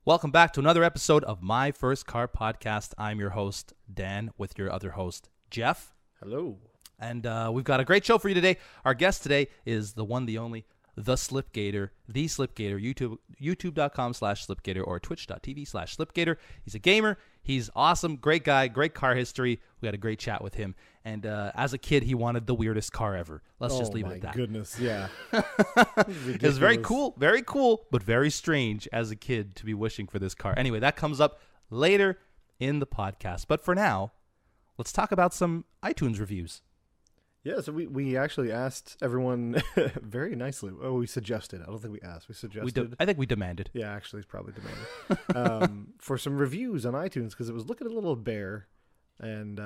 Welcome back to another episode of My First Car Podcast. I'm your host, Dan, with your other host, Jeff. Hello. And we've got a great show for you today. Our guest today is the one, the only, the Slip Gator, the Slip Gator, youtube.com/Slip Gator or twitch.tv/Slip Gator. He's a gamer. He's awesome. Great guy. Great car history. We had a great chat with him. And as a kid, he wanted the weirdest car ever. Let's just leave it at that. Oh, my goodness. Yeah. It was very cool, but very strange as a kid to be wishing for this car. Anyway, that comes up later in the podcast. But for now, let's talk about some iTunes reviews. Yeah, so we actually asked everyone very nicely. Oh, we suggested. I don't think we asked. We suggested. I think we demanded. Yeah, actually, it's probably demanded. For some reviews on iTunes, because it was looking a little bare. And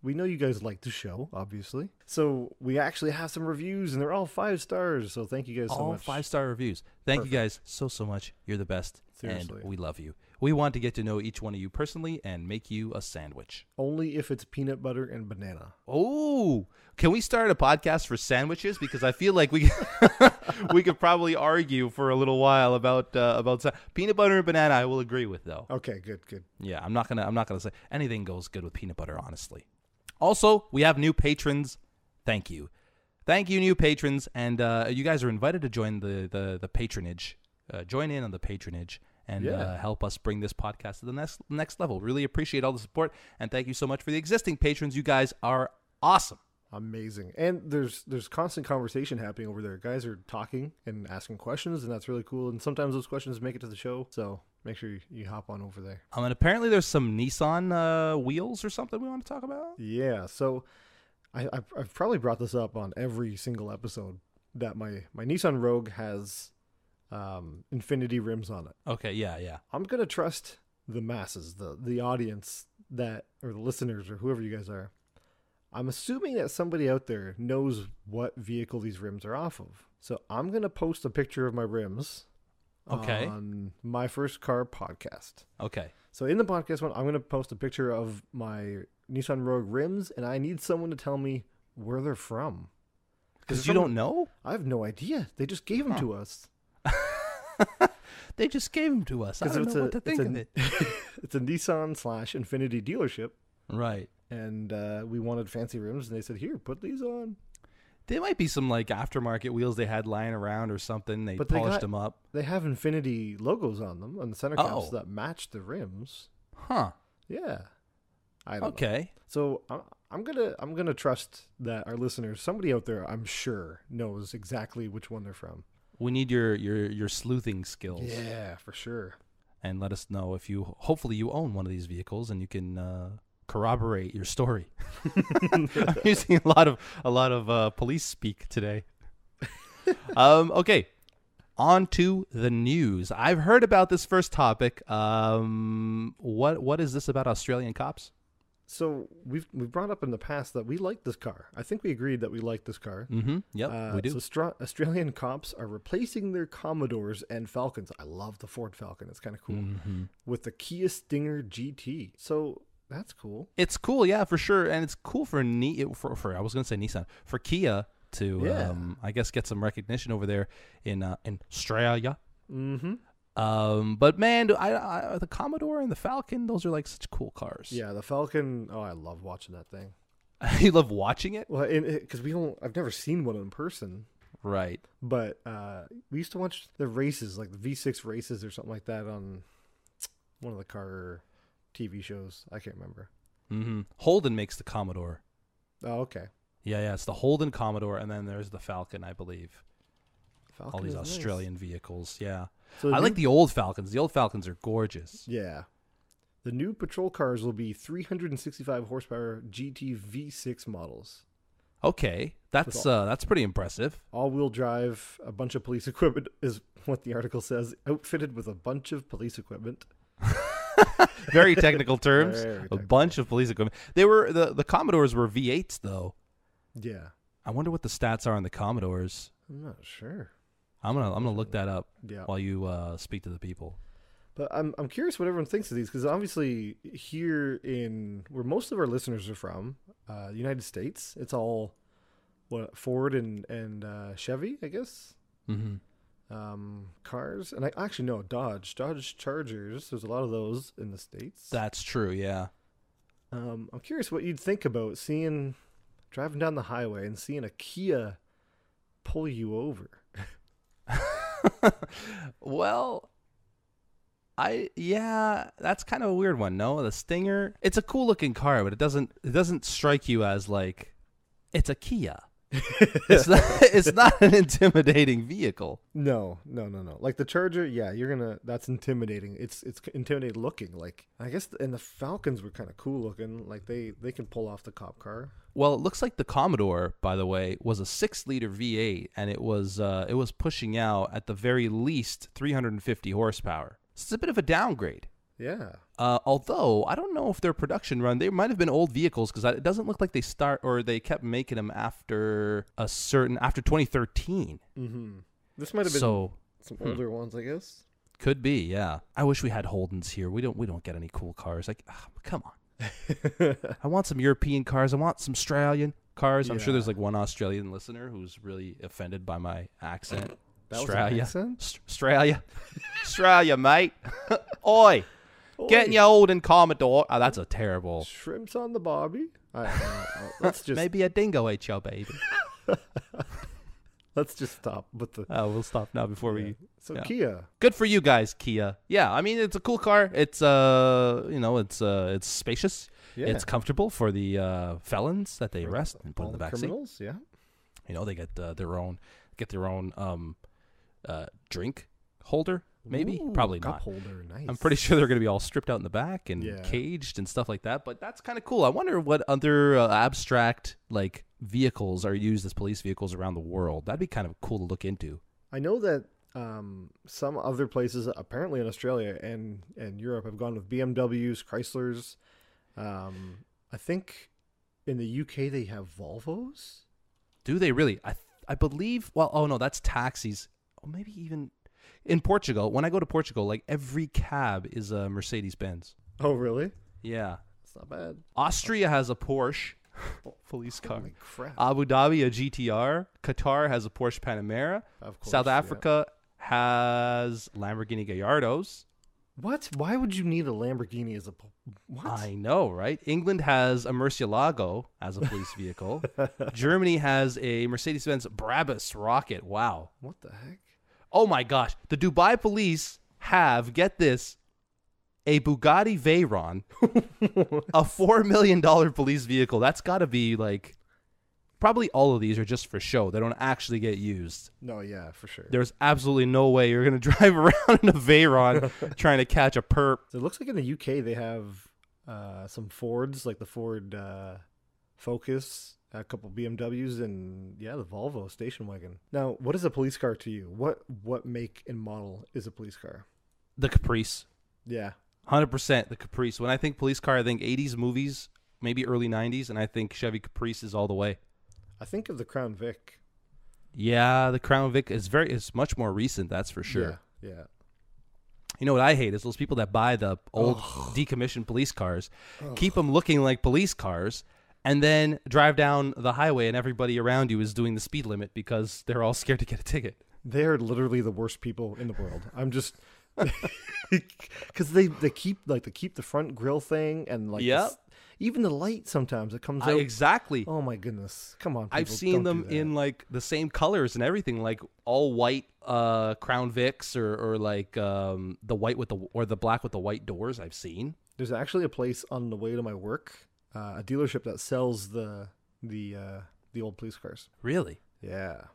we know you guys like the show, obviously. So we actually have some reviews, and they're all 5 stars. So thank you guys so much. All 5-star reviews. Thank you guys so much. You're the best. Seriously. And we love you. We want to get to know each one of you personally and make you a sandwich. Only if it's peanut butter and banana. Oh, can we start a podcast for sandwiches? Because I feel like we we could probably argue for a little while about peanut butter and banana. I will agree with, though. Okay, good. Yeah, I'm not gonna say anything goes good with peanut butter, honestly. Also, we have new patrons. Thank you, new patrons, and you guys are invited to join the patronage. Join in on the patronage. And help us bring this podcast to the next level. Really appreciate all the support, and thank you so much for the existing patrons. You guys are awesome. Amazing. And there's constant conversation happening over there. Guys are talking and asking questions, and that's really cool. And sometimes those questions make it to the show, so make sure you hop on over there. And apparently there's some Nissan wheels or something we want to talk about. Yeah, so I've probably brought this up on every single episode that my Nissan Rogue has infinity rims on it. Okay, yeah. I'm gonna trust the masses, the audience or the listeners or whoever you guys are. I'm assuming that somebody out there knows what vehicle these rims are off of. So I'm gonna post a picture of my rims. Okay. On My First Car Podcast. Okay. So in the podcast one, I'm gonna post a picture of my Nissan Rogue rims, and I need someone to tell me where they're from. Because you don't know? I have no idea. They just gave them to us. They just gave them to us. I don't know what to think of it. It's a Nissan/Infinity dealership. Right. And we wanted fancy rims, and they said, here, put these on. There might be some like aftermarket wheels they had lying around or something. They polished them up. They have Infinity logos on them, on the center caps that match the rims. Huh. Yeah. I don't know. So I'm gonna trust that our listeners, somebody out there, I'm sure, knows exactly which one they're from. We need your sleuthing skills. Yeah, for sure. And let us know if hopefully you own one of these vehicles and you can corroborate your story. I'm using a lot of police speak today. Okay, on to the news. I've heard about this first topic. What is this about Australian cops? So we've brought up in the past that we like this car. I think we agreed that we like this car. Mm-hmm. Yep, we do. So Australian cops are replacing their Commodores and Falcons. I love the Ford Falcon. It's kind of cool. Mm-hmm. With the Kia Stinger GT. So that's cool. It's cool, yeah, for sure. And it's cool for I was going to say Nissan. For Kia to, I guess, get some recognition over there in Australia. Mm-hmm. But man, the Commodore and the Falcon, those are like such cool cars. Yeah, the Falcon. Oh, I love watching that thing. You love watching it? Well, because I've never seen one in person. Right. But we used to watch the races, like the V6 races or something like that, on one of the car TV shows. I can't remember. Mm-hmm. Holden makes the Commodore. Oh, okay. Yeah. It's the Holden Commodore, and then there's the Falcon, I believe. Falcon all these Australian nice. Vehicles, yeah. So I like the old Falcons. The old Falcons are gorgeous. Yeah. The new patrol cars will be 365 horsepower GT V6 models. Okay, that's pretty impressive. All-wheel drive, a bunch of police equipment is what the article says. Outfitted with a bunch of police equipment. Very technical terms. Very technical. A bunch of police equipment. They were the Commodores were V8s though. Yeah. I wonder what the stats are on the Commodores. I'm not sure. I'm gonna look that up while you speak to the people. But I'm curious what everyone thinks of these, because obviously here in where most of our listeners are from, the United States, it's all Ford and Chevy, I guess. Mm-hmm. Cars, and I actually know Dodge Chargers. There's a lot of those in the States. That's true. Yeah. I'm curious what you'd think about driving down the highway and seeing a Kia pull you over. Well, that's kind of a weird one. No, the Stinger. It's a cool looking car, but it doesn't strike you as like it's a Kia. It's not an intimidating vehicle. No. Like the Charger, yeah, that's intimidating. It's intimidating looking. Like I guess, and the Falcons were kind of cool looking. Like they can pull off the cop car. Well, it looks like the Commodore, by the way, was a 6-liter V8, and it was pushing out at the very least 350 horsepower. So it's a bit of a downgrade. Yeah. Although I don't know if their production run, they might have been old vehicles because it doesn't look like they kept making them after 2013. Mm-hmm. This might have been some older ones, I guess. Could be, yeah. I wish we had Holdens here. We don't get any cool cars. Like, come on. I want some European cars. I want some Australian cars. I'm sure there's like one Australian listener who's really offended by my accent. Australia, Australia, mate. Oi. Getting your old and Commodore. Oh, that's a terrible. Shrimps on the barbie. Let's just maybe a dingo ate your baby. Let's just stop with the. We'll stop now before we. So Kia. Good for you guys, Kia. Yeah, I mean it's a cool car. It's it's spacious. Yeah. It's comfortable for the felons that they arrest and put in the backseat. Criminals, yeah. They get their own drink holder. Maybe. Ooh, probably cup not. Holder, nice. I'm pretty sure they're going to be all stripped out in the back and caged and stuff like that. But that's kind of cool. I wonder what other abstract like vehicles are used as police vehicles around the world. That'd be kind of cool to look into. I know that some other places, apparently in Australia and Europe, have gone with BMWs, Chryslers. I think in the UK they have Volvos. Do they really? I believe. Well, oh no, that's taxis. Or maybe even. In Portugal, when I go to Portugal, like every cab is a Mercedes-Benz. Oh, really? Yeah. That's not bad. Austria has a Porsche police car. Holy crap. Abu Dhabi, a GTR. Qatar has a Porsche Panamera. Of course, South Africa has Lamborghini Gallardos. What? Why would you need a Lamborghini as a... What? I know, right? England has a Murcielago as a police vehicle. Germany has a Mercedes-Benz Brabus Rocket. Wow. What the heck? Oh my gosh. The Dubai police have, get this, a Bugatti Veyron, a $4 million police vehicle. That's got to be like, probably all of these are just for show. They don't actually get used. No, yeah, for sure. There's absolutely no way you're going to drive around in a Veyron trying to catch a perp. So it looks like in the UK they have some Fords, like the Ford Focus, a couple BMWs, and the Volvo station wagon. Now, what is a police car to you? What make and model is a police car? The Caprice. Yeah. 100% the Caprice. When I think police car, I think 80s movies, maybe early 90s, and I think Chevy Caprice is all the way. I think of the Crown Vic. Yeah, the Crown Vic is much more recent, that's for sure. Yeah. You know what I hate is those people that buy the old decommissioned police cars, keep them looking like police cars, and then drive down the highway and everybody around you is doing the speed limit because they're all scared to get a ticket. They're literally the worst people in the world. I'm just... because they keep the front grill thing and like even the light sometimes it comes out exactly. Oh my goodness, come on, people, I've seen them in like the same colors and everything, like all white Crown Vics or like the white with the black with the white doors. I've seen there's actually a place on the way to my work, a dealership that sells the old police cars. Really? Yeah.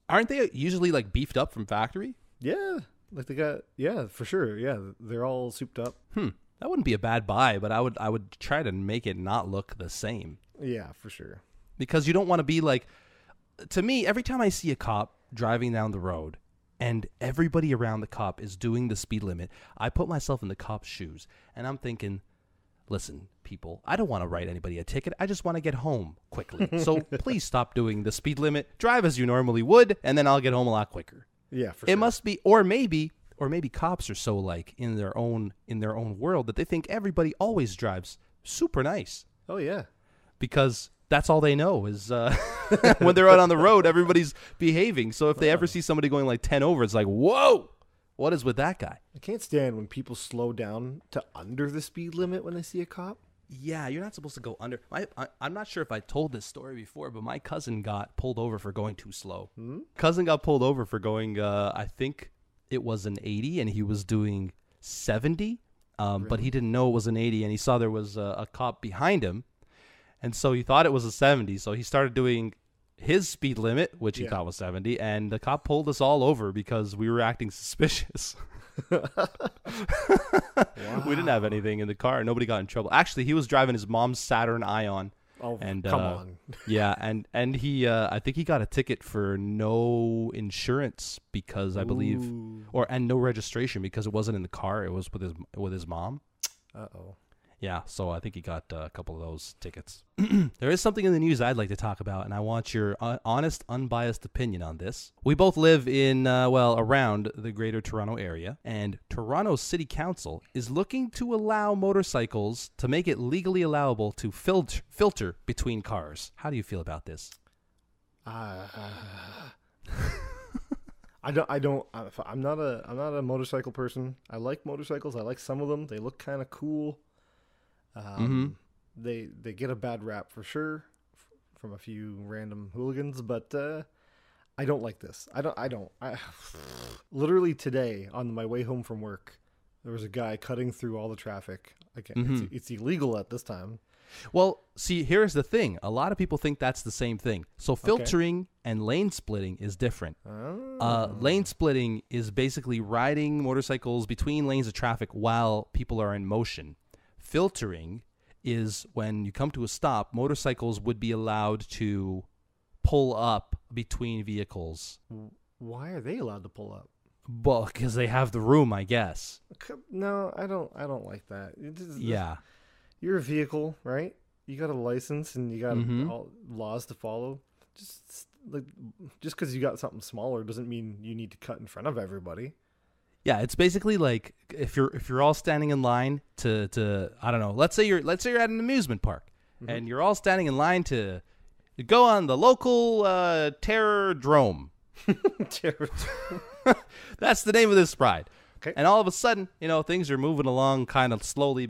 Aren't they usually like beefed up from factory? Yeah. Like they got, for sure. Yeah, they're all souped up. That wouldn't be a bad buy, but I would try to make it not look the same. Yeah, for sure. Because you don't want to be like, to me, every time I see a cop driving down the road and everybody around the cop is doing the speed limit, I put myself in the cop's shoes and I'm thinking, listen, people, I don't want to write anybody a ticket. I just want to get home quickly. So please stop doing the speed limit. Drive as you normally would, and then I'll get home a lot quicker. Yeah, for sure. It must be, or maybe cops are so like in their own world that they think everybody always drives super nice. Oh yeah, because that's all they know is when they're out on the road, everybody's behaving. So if they ever see somebody going like 10 over, it's like, whoa, what is with that guy? I can't stand when people slow down to under the speed limit when they see a cop. Yeah, you're not supposed to go under. I'm not sure if I told this story before, but my cousin got pulled over for going too slow. Cousin got pulled over for going, I think it was an 80, and he was doing 70, but he didn't know it was an 80, and he saw there was a cop behind him, and so he thought it was a 70, so he started doing his speed limit, which he thought was 70, and the cop pulled us all over because we were acting suspicious. Wow. We didn't have anything in the car. Nobody got in trouble. Actually, he was driving his mom's Saturn Ion. Oh, and, come on. Yeah, and he, I think he got a ticket for no insurance because I believe, and no registration because it wasn't in the car. It was with his mom. Uh-oh. Yeah, so I think he got a couple of those tickets. There is something in the news I'd like to talk about, and I want your honest, unbiased opinion on this. We both live in, around the Greater Toronto area, and Toronto City Council is looking to allow motorcycles to make it legally allowable to filter between cars. How do you feel about this? I'm not a motorcycle person. I like motorcycles. I like some of them. They look kind of cool. They get a bad rap for sure from a few random hooligans, but I don't like this. I literally today on my way home from work, there was a guy cutting through all the traffic. Again, it's illegal at this time. Well, see, here's the thing. A lot of people think that's the same thing. So filtering and lane splitting is different. Lane splitting is basically riding motorcycles between lanes of traffic while people are in motion. Filtering is when you come to a stop, motorcycles would be allowed to pull up between vehicles. Why are they allowed to pull up? Well, because they have the room, I guess. No, I don't like that. Yeah. You're a vehicle, right? You got a license and you got all laws to follow. Just because you got something smaller doesn't mean you need to cut in front of everybody. Yeah, it's basically like if you're all standing in line to I don't know. Let's say you're at an amusement park and you're all standing in line to go on the local terror-drome. That's the name of this ride. Okay. And all of a sudden, things are moving along kind of slowly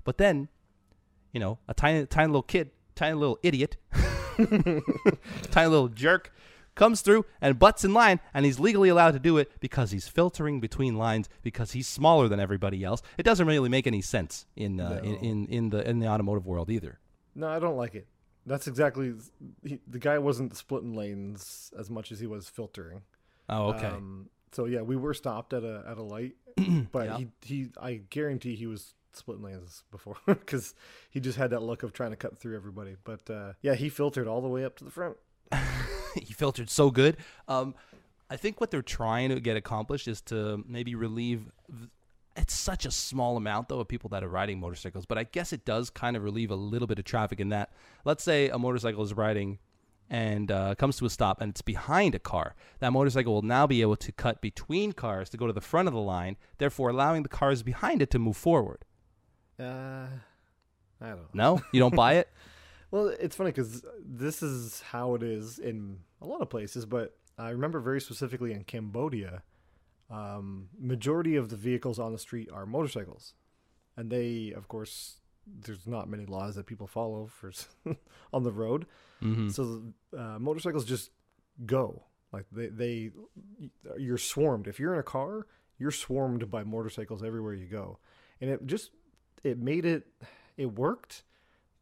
but then, a tiny little kid, tiny little idiot, tiny little jerk comes through and butts in line, and he's legally allowed to do it because he's filtering between lines because he's smaller than everybody else. It doesn't really make any sense in the automotive world either. No, I don't like it. That's exactly the guy wasn't splitting lanes as much as he was filtering. Oh, okay. So yeah, we were stopped at a light, but I guarantee he was splitting lanes before because he just had that look of trying to cut through everybody. But yeah, he filtered all the way up to the front. He filtered so good. I think what they're trying to get accomplished is to maybe relieve. It's such a small amount, though, of people that are riding motorcycles, but I guess it does kind of relieve a little bit of traffic in that. Let's say a motorcycle is riding and comes to a stop and it's behind a car. That motorcycle will now be able to cut between cars to go to the front of the line, therefore allowing the cars behind it to move forward. I don't know. No? You don't buy it? Well, it's funny because this is how it is in a lot of places, but I remember very specifically in Cambodia, majority of the vehicles on the street are motorcycles. And they, of course, there's not many laws that people follow for on the road. Mm-hmm. So motorcycles just go. Like you're swarmed. If you're in a car, you're swarmed by motorcycles everywhere you go. And it worked.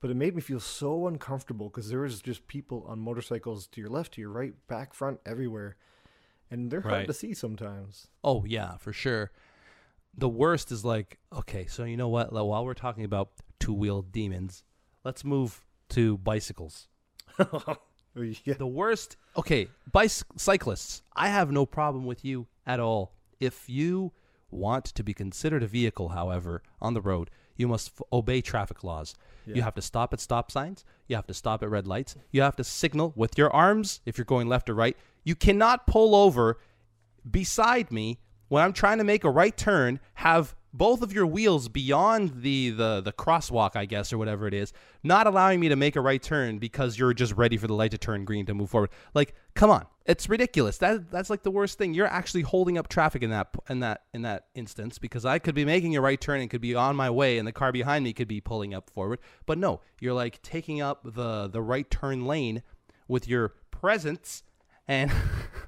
But it made me feel so uncomfortable because there was just people on motorcycles to your left, to your right, back, front, everywhere. And they're hard to see sometimes. Oh, yeah, for sure. The worst is like, okay, so you know what? While we're talking about two-wheeled demons, let's move to bicycles. Yeah. The worst, okay, cyclists, I have no problem with you at all. If you want to be considered a vehicle, however, on the road, you must obey traffic laws. Yeah. You have to stop at stop signs. You have to stop at red lights. You have to signal with your arms if you're going left or right. You cannot pull over beside me when I'm trying to make a right turn, have both of your wheels beyond the crosswalk, I guess, or whatever it is, not allowing me to make a right turn because you're just ready for the light to turn green to move forward. Like, come on. It's ridiculous. That's like the worst thing. You're actually holding up traffic in that instance, because I could be making a right turn and could be on my way and the car behind me could be pulling up forward. But no, you're like taking up the right turn lane with your presence. And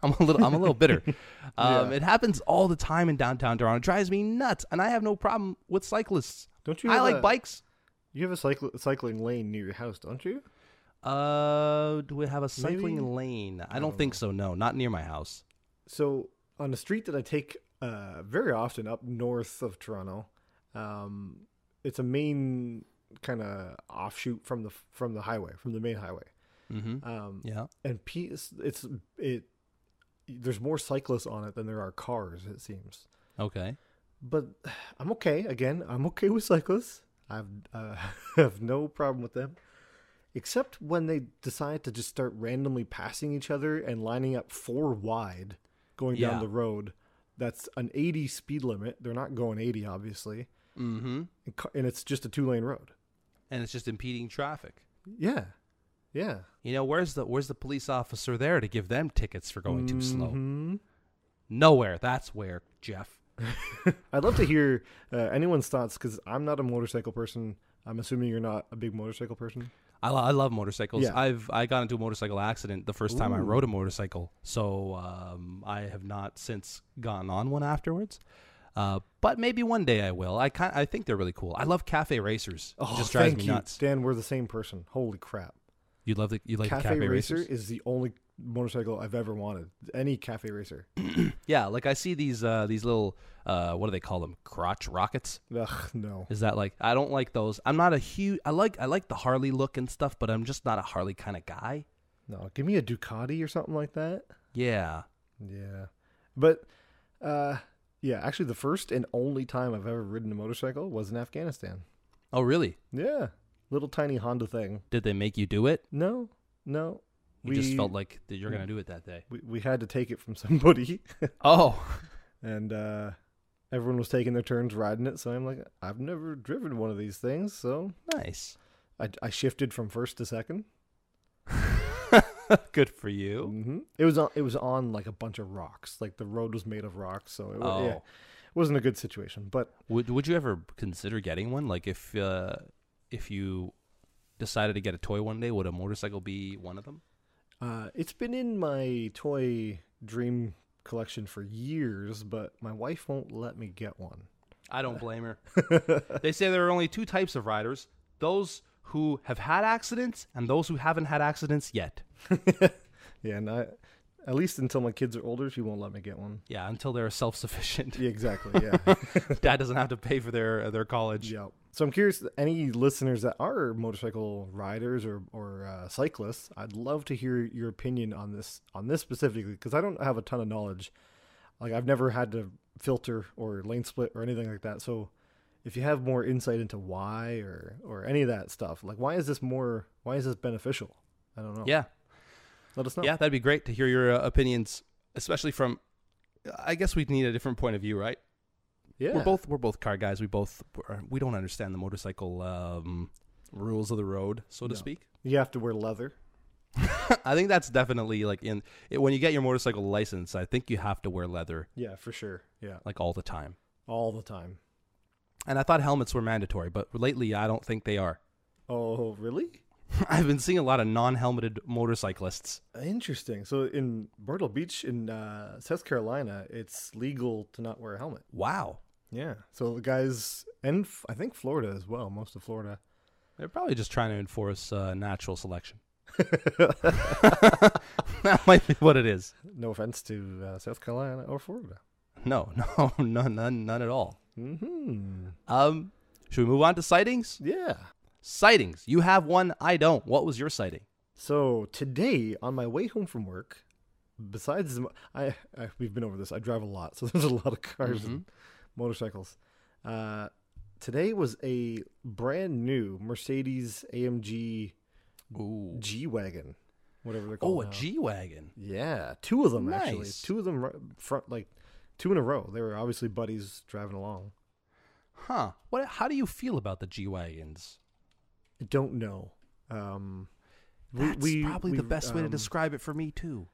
I'm a little bitter. It happens all the time in downtown Toronto. It drives me nuts, and I have no problem with cyclists. Don't you? I like bikes. You have a cycling lane near your house, don't you? Do we have a cycling lane? I don't think so. No, not near my house. So on a street that I take very often up north of Toronto, it's a main kind of offshoot from the highway, from the main highway. Mm-hmm. Yeah, and there's more cyclists on it than there are cars, it seems. Okay, but I'm okay. Again, I'm okay with cyclists. I have no problem with them, except when they decide to just start randomly passing each other and lining up 4 wide, going down the road. That's an 80 speed limit. They're not going 80, obviously. Mm-hmm. And it's just a 2-lane road, and it's just impeding traffic. Yeah. Yeah. You know, where's the police officer there to give them tickets for going too slow? Nowhere. That's where, Jeff. I'd love to hear anyone's thoughts, because I'm not a motorcycle person. I'm assuming you're not a big motorcycle person. I love motorcycles. Yeah. I got into a motorcycle accident the first time I rode a motorcycle, so I have not since gotten on one afterwards. But maybe one day I will. I think they're really cool. I love cafe racers. Oh, it just drives me nuts. Dan, we're the same person. Holy crap. You like the cafe racer racers? Is the only motorcycle I've ever wanted. Any cafe racer. Yeah, like I see these little what do they call them? Crotch rockets? Ugh, no. Is that like, I don't like those. I'm not a huge, I like the Harley look and stuff, but I'm just not a Harley kind of guy. No, give me a Ducati or something like that. Yeah. Yeah. But yeah, actually the first and only time I've ever ridden a motorcycle was in Afghanistan. Oh, really? Yeah. Little tiny Honda thing. Did they make you do it? No. You just felt like that you're going to do it that day. We had to take it from somebody. Oh. And everyone was taking their turns riding it. So I'm like, I've never driven one of these things. So nice. I shifted from first to second. Good for you. Mm-hmm. It was on like a bunch of rocks. Like the road was made of rocks. So it wasn't a good situation. But would you ever consider getting one? Like if you decided to get a toy one day, would a motorcycle be one of them? It's been in my toy dream collection for years, but my wife won't let me get one. I don't blame her. They say there are only 2 types of riders: those who have had accidents and those who haven't had accidents yet. Yeah, and at least until my kids are older, she won't let me get one. Yeah, until they're self-sufficient. Yeah, exactly, yeah. Dad doesn't have to pay for their college. Yeah. So I'm curious, any listeners that are motorcycle riders or cyclists, I'd love to hear your opinion on this specifically, because I don't have a ton of knowledge. Like, I've never had to filter or lane split or anything like that. So if you have more insight into why or any of that stuff, like why is this beneficial? I don't know. Yeah. Let us know. Yeah, that'd be great to hear your opinions, especially from, I guess we'd need a different point of view, right? Yeah. We're both car guys. We don't understand the motorcycle rules of the road, so to speak. You have to wear leather. I think that's definitely like when you get your motorcycle license, I think you have to wear leather. Yeah, for sure. Yeah. Like all the time. All the time. And I thought helmets were mandatory, but lately I don't think they are. Oh, really? I've been seeing a lot of non-helmeted motorcyclists. Interesting. So in Myrtle Beach in South Carolina, it's legal to not wear a helmet. Wow. Yeah. So the guys, and I think Florida as well, most of Florida. They're probably just trying to enforce natural selection. That might be what it is. No offense to South Carolina or Florida. No, none at all. Mm-hmm. Should we move on to sightings? Yeah. Sightings. You have one. I don't. What was your sighting? So today, on my way home from work, besides we've been over this. I drive a lot, so there's a lot of cars and motorcycles. Today was a brand new Mercedes AMG G-Wagon, whatever they're called. Oh, a G-Wagon. Yeah, 2 of them actually. Nice. 2 of them front, like 2 in a row. They were obviously buddies driving along. Huh. How do you feel about the G-Wagons? I don't know. That's probably the best way to describe it for me too.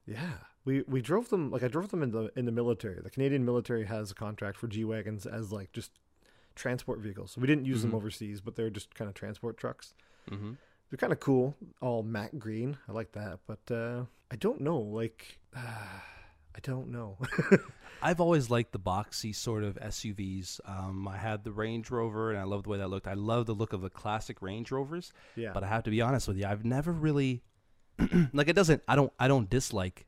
Yeah. We drove them, like I drove them in the military. The Canadian military has a contract for G-Wagons as like just transport vehicles. So we didn't use them overseas, but they're just kind of transport trucks. Mm-hmm. They're kind of cool, all matte green. I like that, but I don't know. Like, I don't know. I've always liked the boxy sort of SUVs. I had the Range Rover, and I loved the way that looked. I love the look of the classic Range Rovers. Yeah. But I have to be honest with you, I've never really like it doesn't. I don't dislike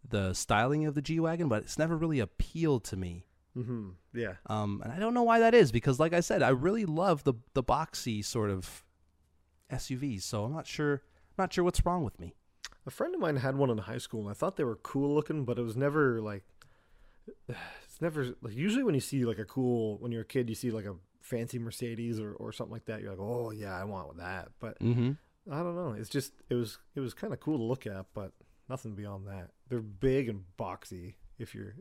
the styling of the G-Wagon, but it's never really appealed to me. Mm-hmm. Yeah. And I don't know why that is, because like I said, I really love the boxy sort of SUVs. So I'm not sure what's wrong with me. A friend of mine had one in high school, and I thought they were cool looking, but it was never like, it's never like, usually when you see like when you're a kid, you see like a fancy Mercedes or something like that. You're like, oh yeah, I want that. But I don't know. It's just, it was kind of cool to look at, but nothing beyond that. They're big and boxy if you're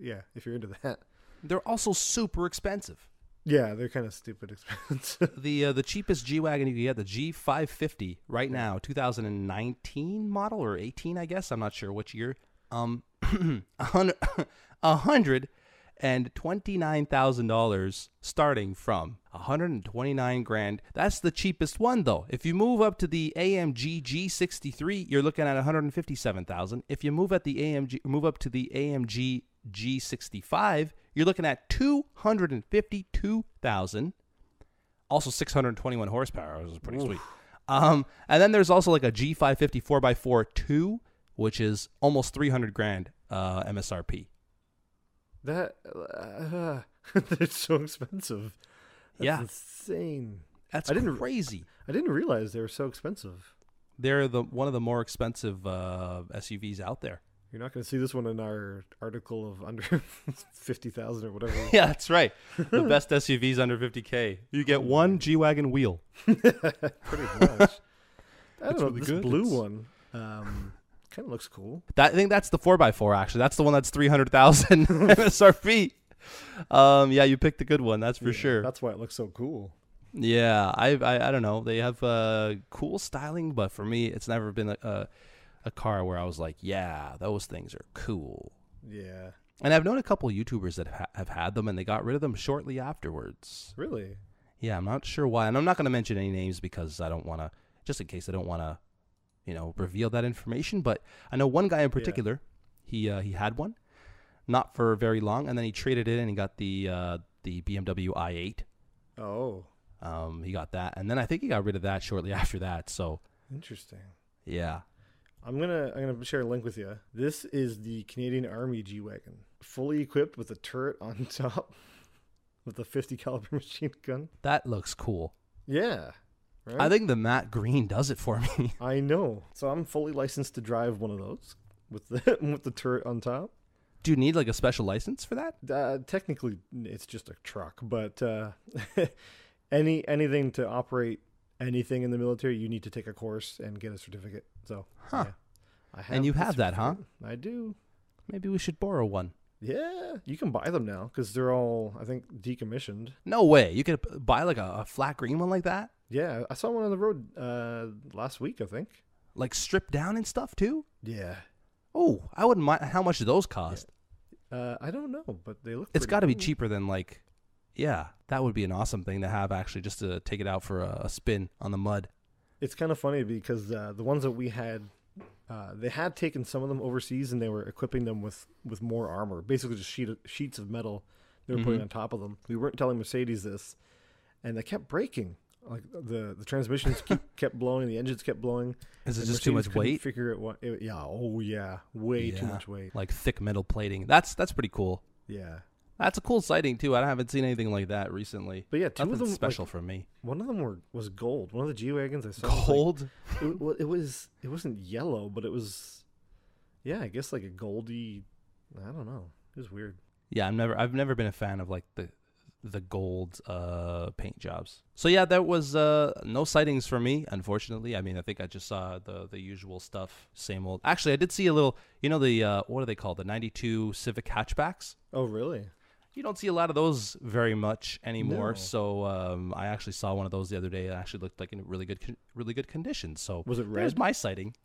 into that. They're also super expensive. Yeah, they're kind of stupid expensive. The cheapest G-Wagon you can get, the G550 right now, 2019 model or 18, I guess. I'm not sure which year. $129,000 starting from $129,000. That's the cheapest one though. If you move up to the AMG G63, you're looking at $157,000. If you move up to the AMG G65, you're looking at $252,000. Also 621 horsepower, which is pretty sweet. And then there's also like a G550 4x4 2, which is almost $300,000 MSRP. That they're so expensive. That's insane. That's crazy. I didn't realize they were so expensive. They're one of the more expensive SUVs out there. You're not going to see this one in our article of under 50,000 or whatever. Yeah, that's right. The best SUVs under 50K. You get one G-Wagon wheel. Pretty much. I don't know. Really this good. Blue one kind of looks cool. I think that's the 4x4, actually. That's the one that's $300,000 MSRP. Yeah, you picked a good one. That's for sure. That's why it looks so cool. Yeah, I don't know. They have cool styling, but for me, it's never been a car where I was like, yeah, those things are cool. Yeah. And I've known a couple of YouTubers that have had them, and they got rid of them shortly afterwards. Really? Yeah, I'm not sure why. And I'm not going to mention any names because I don't want to, just in case I don't want to, reveal that information. But I know one guy in particular, he had one, not for very long, and then he traded it in and he got the BMW i8. Oh. He got that, and then I think he got rid of that shortly after that. So interesting. Yeah. I'm gonna share a link with you. This is the Canadian Army G-Wagon, fully equipped with a turret on top, with a 50 caliber machine gun. That looks cool. Yeah, right? I think the matte green does it for me. I know. So I'm fully licensed to drive one of those with the turret on top. Do you need like a special license for that? Technically, it's just a truck, but anything to operate anything in the military, you need to take a course and get a certificate. So, yeah, and you have that, huh? I do. Maybe we should borrow one. Yeah, you can buy them now because they're all, I think, decommissioned. No way. You could buy like a flat green one like that? Yeah, I saw one on the road last week, I think. Like stripped down and stuff too? Yeah. Oh, I wouldn't mind. How much do those cost? Yeah. I don't know, but they look It's got to cool. be cheaper than like... Yeah, that would be an awesome thing to have, actually, just to take it out for a spin on the mud. It's kind of funny because the ones that we had, they had taken some of them overseas and they were equipping them with more armor, basically just sheets of metal they were putting on top of them. We weren't telling Mercedes this, and they kept breaking. Like the transmissions kept blowing, the engines kept blowing. Is it just too much weight? Figure it what? Way too much weight. Like thick metal plating. That's pretty cool. Yeah. That's a cool sighting too. I haven't seen anything like that recently. But yeah, two Nothing of them special for me. One of them was gold. One of the G-Wagons I saw. Gold? It wasn't yellow, but it was, yeah, I guess like a goldy. I don't know. It was weird. Yeah, I've never been a fan of like the gold paint jobs. So yeah, there was no sightings for me, unfortunately. I mean, I think I just saw the usual stuff, same old. Actually, I did see a little. The what are they called? The '92 Civic hatchbacks. Oh, really? You don't see a lot of those very much anymore. No. So I actually saw one of those the other day. It actually looked like in really good condition. So Was it there's red? my sighting.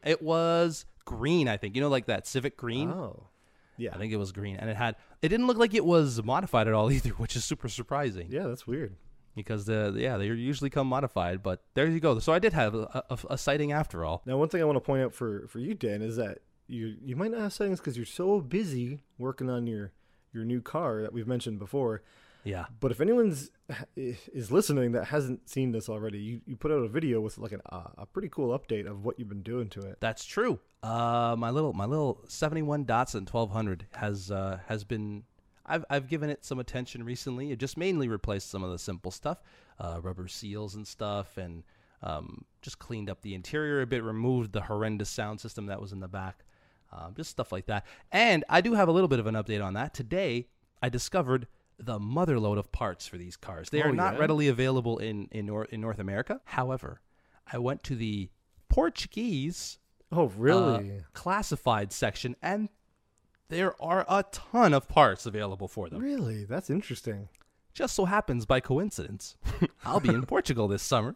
It was green, I think. You know, like that Civic green. Oh, yeah. I think it was green, and it didn't look like it was modified at all either, which is super surprising. Yeah, that's weird. Because they usually come modified. But there you go. So I did have a sighting after all. Now, one thing I want to point out for you, Dan, is that you might not have sightings because you're so busy working on your new car that we've mentioned before. Yeah. But if anyone's is listening that hasn't seen this already, you put out a video with like a pretty cool update of what you've been doing to it. That's true. My little 71 Datsun 1200 has been. I've given it some attention recently. It just mainly replaced some of the simple stuff, rubber seals and stuff, and just cleaned up the interior a bit, removed the horrendous sound system that was in the back. Just stuff like that. And I do have a little bit of an update on that. Today, I discovered the motherload of parts for these cars. They are not readily available in North America. However, I went to the Portuguese classified section, and there are a ton of parts available for them. Really? That's interesting. Just so happens, by coincidence, I'll be in Portugal this summer.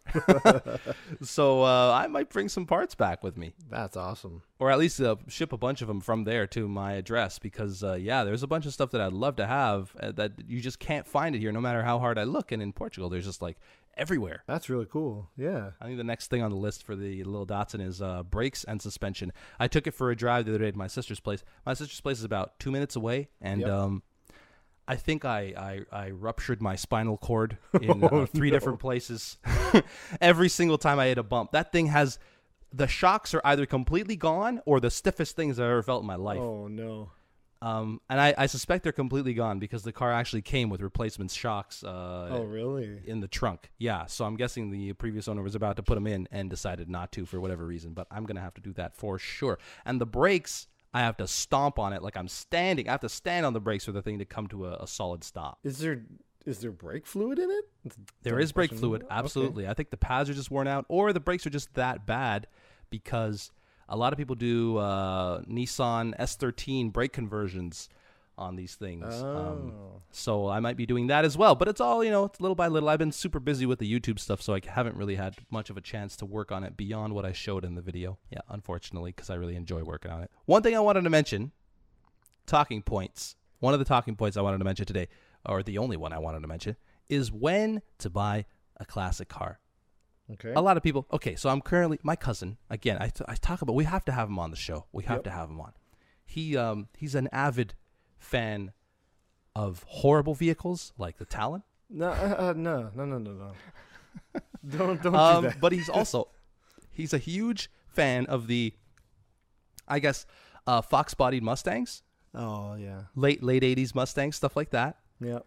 So I might bring some parts back with me. That's awesome. Or at least ship a bunch of them from there to my address. Because, there's a bunch of stuff that I'd love to have that you just can't find it here no matter how hard I look. And in Portugal, there's just like everywhere. That's really cool. Yeah. I think the next thing on the list for the little Datsun is brakes and suspension. I took it for a drive the other day to my sister's place. My sister's place is about 2 minutes away. And I think I ruptured my spinal cord in 3 different places. Every single time I hit a bump. That thing has, the shocks are either completely gone or the stiffest things I've ever felt in my life. Oh, no. And I suspect they're completely gone because the car actually came with replacement shocks. Oh, really? In the trunk. Yeah, so I'm guessing the previous owner was about to put them in and decided not to for whatever reason. But I'm going to have to do that for sure. And the brakes, I have to stomp on it like I'm standing. I have to stand on the brakes for the thing to come to a solid stop. Is there brake fluid in it? There is brake fluid, absolutely. Okay. I think the pads are just worn out, or the brakes are just that bad because a lot of people do Nissan S13 brake conversions on these things. So I might be doing that as well. But it's all, it's little by little. I've been super busy with the YouTube stuff, so I haven't really had much of a chance to work on it beyond what I showed in the video. Yeah, unfortunately, because I really enjoy working on it. One thing I wanted to mention, talking points. One of the talking points I wanted to mention today, or the only one I wanted to mention, is when to buy a classic car. Okay. A lot of people. Okay, so I'm currently, my cousin, again, I talk about, we have to have him on the show. We have to have him on. He's an avid fan of horrible vehicles like the Talon. No. Don't do that. But he's a huge fan of the, I guess, fox-bodied Mustangs. Oh, yeah. Late 80s Mustangs, stuff like that. Yeah.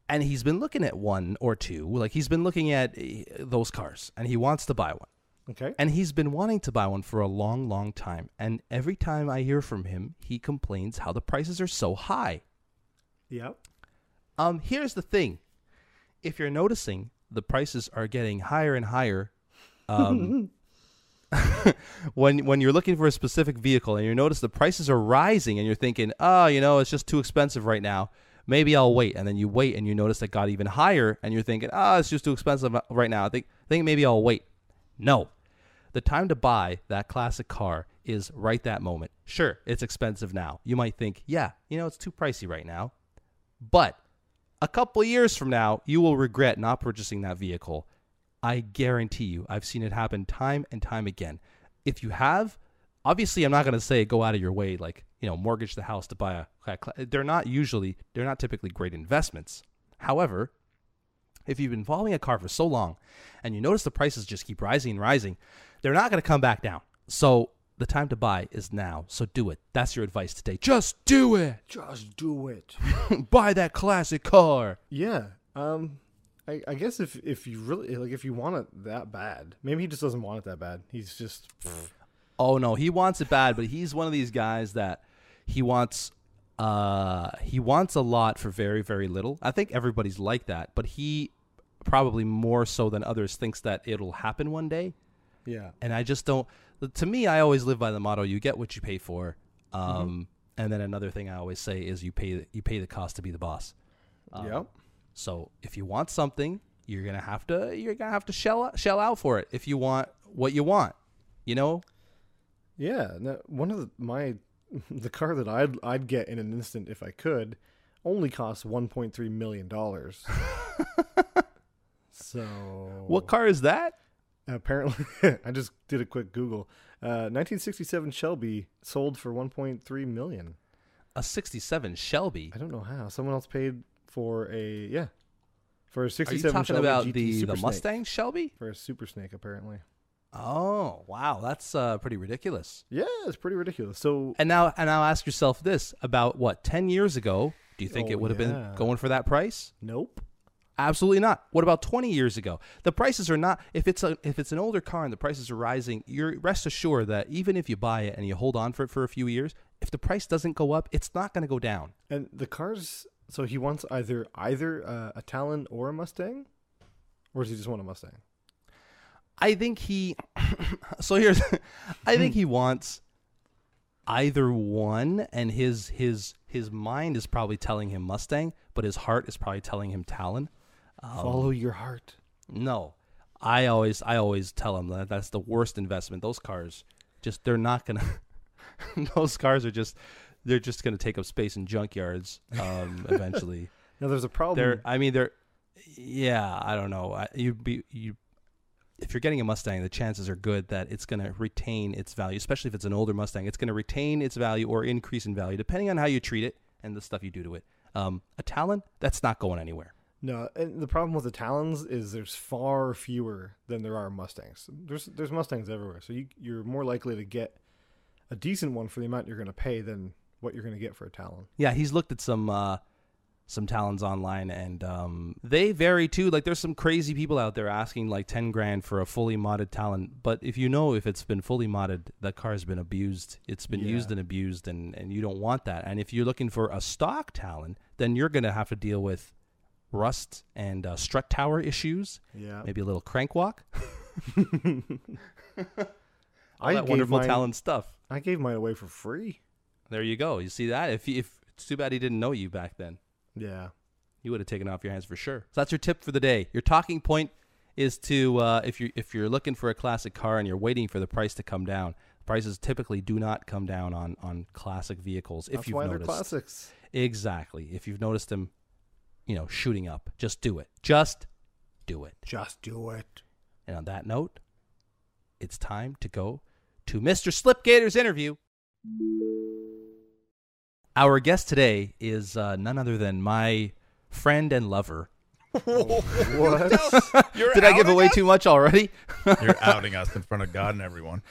And he's been looking at one or two. Like, he's been looking at those cars, and he wants to buy one. Okay. And he's been wanting to buy one for a long, long time. And every time I hear from him, he complains how the prices are so high. Yep. Here's the thing. If you're noticing, the prices are getting higher and higher. When you're looking for a specific vehicle and you notice the prices are rising and you're thinking, it's just too expensive right now. Maybe I'll wait. And then you wait and you notice it got even higher and you're thinking, it's just too expensive right now. I think maybe I'll wait. No. The time to buy that classic car is right that moment. Sure, it's expensive now. You might think, it's too pricey right now. But a couple of years from now, you will regret not purchasing that vehicle. I guarantee you. I've seen it happen time and time again. If you have, obviously I'm not going to say go out of your way, like, mortgage the house to buy they're not typically great investments. However, if you've been following a car for so long and you notice the prices just keep rising and rising, they're not going to come back down. So the time to buy is now. So do it. That's your advice today. Just do it. Just do it. Buy that classic car. Yeah. I guess if you really, like, if you want it that bad, maybe he just doesn't want it that bad. He's just... Oh, no, he wants it bad, but he's one of these guys that he wants a lot for very, very little. I think everybody's like that, but he probably more so than others thinks that it'll happen one day. Yeah. And I just don't. To me, I always live by the motto: you get what you pay for. And then another thing I always say is you pay the cost to be the boss. Yep. So if you want something, you're gonna have to shell out for it. If you want what you want, you know. Yeah. No, one of the car that I'd get in an instant if I could only costs $1.3 million. So what car is that? Apparently, I just did a quick Google. 1967 Shelby sold for $1.3 million. A 67 Shelby. I don't know how. Someone else paid for a 67 Are you talking Shelby about GT the Super Snake. Mustang Shelby? For a Super Snake, apparently. Oh, wow, that's pretty ridiculous. Yeah, it's pretty ridiculous. So and now ask yourself this: about what 10 years ago? Do you think it would have been going for that price? Nope. Absolutely not. What about 20 years ago? The prices are not. If it's an older car and the prices are rising, you're rest assured that even if you buy it and you hold on for it for a few years, if the price doesn't go up, it's not going to go down. And the cars. So he wants either a Talon or a Mustang, or does he just want a Mustang? I think he. So here's. I think he wants either one, and his mind is probably telling him Mustang, but his heart is probably telling him Talon. Follow your heart. No, I always tell him that's the worst investment. Those cars, they're not gonna. Those cars they're just gonna take up space in junkyards eventually. Now there's a problem. Yeah, I don't know. If you're getting a Mustang, the chances are good that it's going to retain its value, especially if it's an older Mustang. It's going to retain its value or increase in value, depending on how you treat it and the stuff you do to it. A Talon, that's not going anywhere. No, and the problem with the Talons is there's far fewer than there are Mustangs. There's Mustangs everywhere, so you're more likely to get a decent one for the amount you're going to pay than what you're going to get for a Talon. Yeah, he's looked at some Talons online, and they vary too. Like, there's some crazy people out there asking like $10,000 for a fully modded Talon. But if it's been fully modded, that car's been abused. It's been used and abused, and you don't want that. And if you're looking for a stock Talon, then you're going to have to deal with rust and strut tower issues. Yeah, maybe a little crank walk. All that wonderful Talon stuff. I gave mine away for free. There you go. You see that? If it's too bad he didn't know you back then. Yeah, you would have taken it off your hands for sure. So that's your tip for the day. Your talking point is to if you're looking for a classic car and you're waiting for the price to come down, prices typically do not come down on classic vehicles. That's why they're classics. Exactly. If you've noticed them, shooting up, just do it. Just do it. Just do it. And on that note, it's time to go to Mr. Slip Gator's interview. Our guest today is none other than my friend and lover. What? Did I give away too much already? You're outing us in front of God and everyone.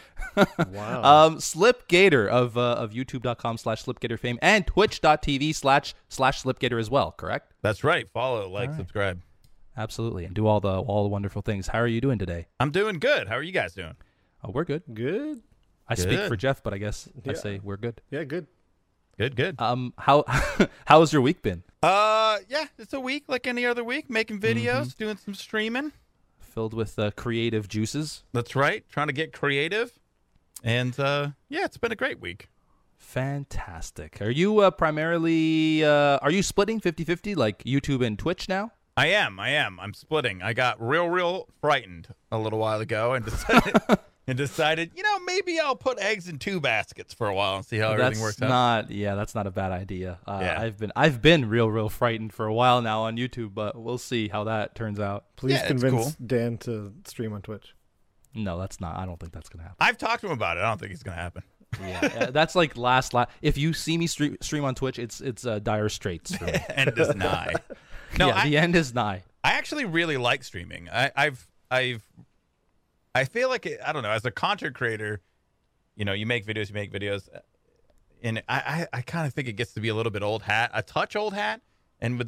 Wow. Slip Gator of youtube.com/slipgatorfame and twitch.tv/slipgator as well, correct? That's right. Follow, subscribe. Absolutely. And do all the wonderful things. How are you doing today? I'm doing good. How are you guys doing? Oh, we're good. Good. I speak for Jeff, but I guess I say we're good. Yeah, good. Good. How's your week been? Yeah, it's a week like any other week, making videos, doing some streaming. Filled with creative juices. That's right. Trying to get creative. And it's been a great week. Fantastic. Are you primarily are you splitting 50-50 like YouTube and Twitch now? I am. I'm splitting. I got real frightened a little while ago and decided, maybe I'll put eggs in two baskets for a while and see how everything works out. That's not a bad idea. Yeah. I've been real frightened for a while now on YouTube, but we'll see how that turns out. Please convince Dan to stream on Twitch. No, that's not. I don't think that's gonna happen. I've talked to him about it. I don't think it's gonna happen. Yeah, that's like last. If you see me stream on Twitch, it's dire straits for me. End is nigh. No, the end is nigh. I actually really like streaming. I feel like I don't know. As a content creator, you make videos, and I kind of think it gets to be a little bit old hat, and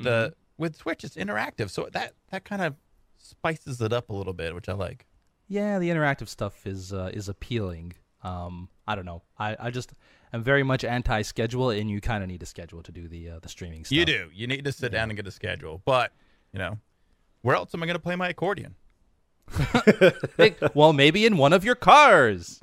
with Twitch it's interactive, so that kind of spices it up a little bit, which I like. Yeah, the interactive stuff is appealing. I don't know. I'm very much anti-schedule, and you kind of need a schedule to do the streaming stuff. You do. You need to sit down and get a schedule. But where else am I going to play my accordion? Well, maybe in one of your cars.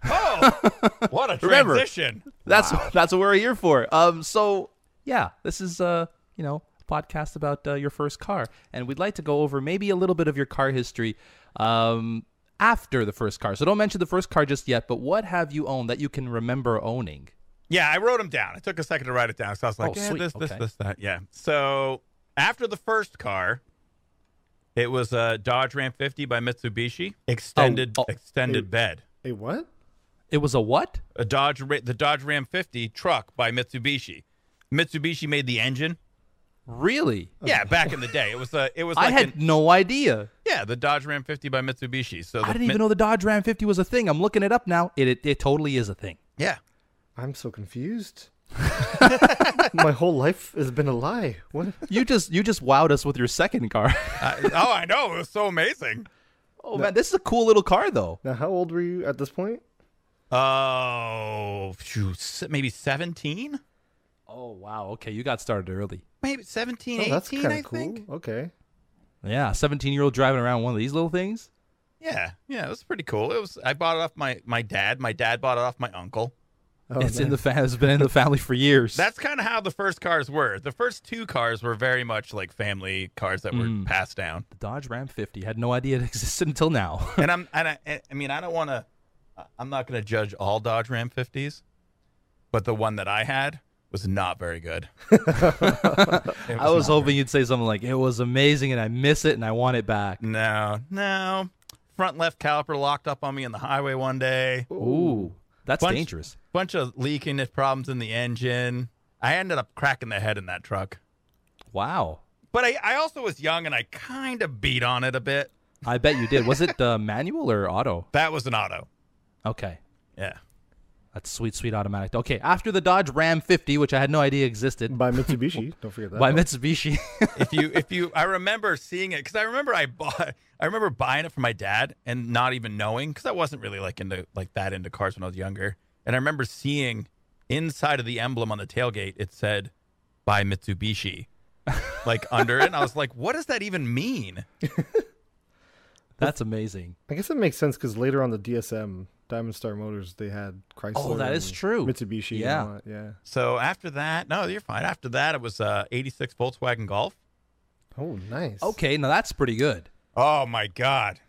Oh, Wow. What a Remember, transition. That's what we're here for. So yeah, this is podcast about your first car, and we'd like to go over maybe a little bit of your car history after the first car. So don't mention the first car just yet, but what have you owned that you can remember owning? Yeah, I wrote them down. It took a second to write it down. So I was like, sweet. this, Okay. that. Yeah. So after the first car, it was a Dodge Ram 50 by Mitsubishi. Extended bed. A what? It was a what? The Dodge Ram 50 truck by Mitsubishi. Mitsubishi made the engine. Really? Yeah, back in the day. It was like I had no idea. Yeah, the Dodge Ram 50 by Mitsubishi. So I didn't even know the Dodge Ram 50 was a thing. I'm looking it up now. It totally is a thing. Yeah. I'm so confused. My whole life has been a lie. What? You just wowed us with your second car. I know. It was so amazing. Oh man, this is a cool little car though. Now, how old were you at this point? Oh, maybe 17? Oh wow. Okay, you got started early. Maybe 17, Oh, 18, that's kind I of cool. think. Okay. Yeah, 17-year-old driving around one of these little things. Yeah, it was pretty cool. I bought it off my dad. My dad bought it off my uncle. Oh, It's nice. it's been in the family for years. That's kind of how the first cars were. The first two cars were very much like family cars that were passed down. The Dodge Ram 50. Had no idea it existed until now. And I don't want to. I'm not going to judge all Dodge Ram 50s, but the one that I had was not very good. I was hoping you'd say something like, it was amazing and I miss it and I want it back. No. Front left caliper locked up on me on the highway one day. Ooh, that's dangerous. Bunch of leaking problems in the engine. I ended up cracking the head in that truck. Wow. But I also was young and I kind of beat on it a bit. I bet you did. Was it manual or auto? That was an auto. Okay. Yeah. That's sweet automatic. Okay, after the Dodge Ram 50, which I had no idea existed. By Mitsubishi. Don't forget that. By Mitsubishi. I remember seeing it because I remember buying it for my dad and not even knowing because I wasn't really into cars when I was younger. And I remember seeing inside of the emblem on the tailgate, it said by Mitsubishi, like under it. And I was like, what does that even mean? That's amazing. I guess it makes sense because later on the DSM, Diamond Star Motors, they had Chrysler. Oh, that is and true. Mitsubishi. Yeah. And all that. Yeah. So after that, no, you're fine. After that, it was 86 Volkswagen Golf. Oh, nice. Okay, now that's pretty good. Oh my God.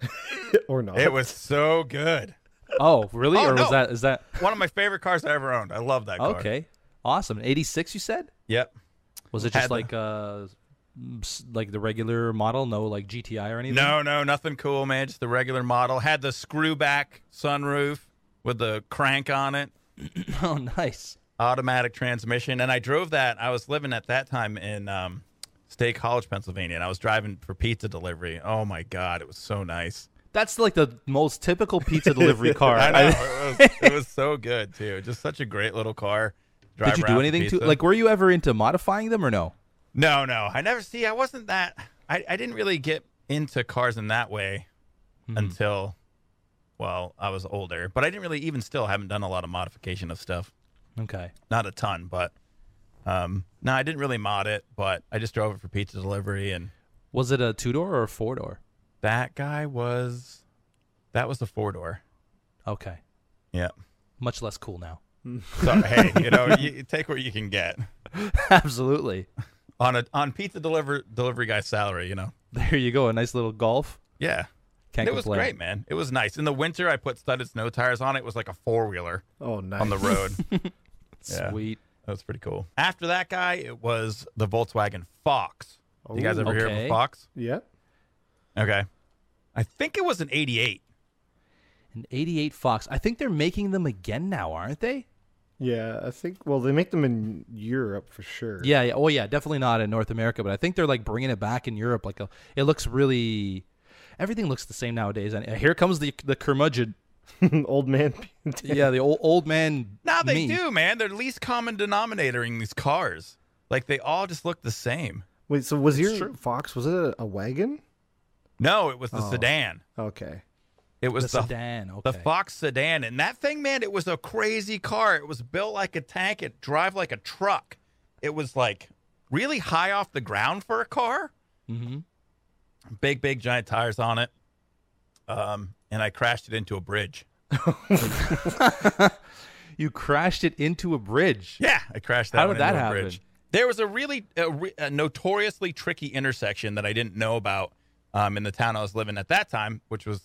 Or not. It was so good. Oh, really? Oh, or no. is that One of my favorite cars I ever owned. I love that car. okay? Awesome. 86, you said? Yep. Was it just Had like the regular model, no like GTI or anything? No, nothing cool, man. Just the regular model. Had the screw back sunroof with the crank on it. Oh, nice. Automatic transmission. And I drove that. I was living at that time in State College, Pennsylvania, and I was driving for pizza delivery. Oh my God, it was so nice. That's like the most typical pizza delivery car. I know. It was so good too. Just such a great little car. Did you do anything to like? Were you ever into modifying them or no? No. I wasn't that. I didn't really get into cars in that way until, well, I was older. But I didn't really, even still, haven't done a lot of modification of stuff. Okay. Not a ton, but no, I didn't really mod it. But I just drove it for pizza delivery. And Was it a 2-door or a 4-door? that was a 4-door. Okay. Yeah. Much less cool now. So hey, you take what you can get Absolutely. on pizza delivery guy's salary. There you go. A nice little Golf. Yeah. Can't It was complain. great, man. It was nice. In the winter, I put studded snow tires on it. It was like a 4-wheeler Oh, nice. on the road. Yeah. Sweet. That was pretty cool. After that guy, it was the Volkswagen Fox. You guys ever hear of Okay. a Fox? Yeah. Okay. I think it was an 88. An 88 Fox. I think they're making them again now, aren't they? Yeah, I think. Well, they make them in Europe for sure. Yeah. Oh, yeah. Definitely not in North America, but I think they're like bringing it back in Europe. It looks really. Everything looks the same nowadays. And here comes the curmudgeon. Old man. Yeah, the old man. Now they me. do, man. They're least common denominator in these cars. Like they all just look the same. Wait, so was your true. Fox? Was it a wagon? No, it was the sedan. Okay. It was The sedan. Okay. The Fox sedan. And that thing, man, it was a crazy car. It was built like a tank. It drive like a truck. It was like really high off the ground for a car. Mm-hmm. Big giant tires on it. And I crashed it into a bridge. You crashed it into a bridge. Yeah, I crashed that How one did that into a happen? bridge. There was a notoriously tricky intersection that I didn't know about in the town I was living at that time, which was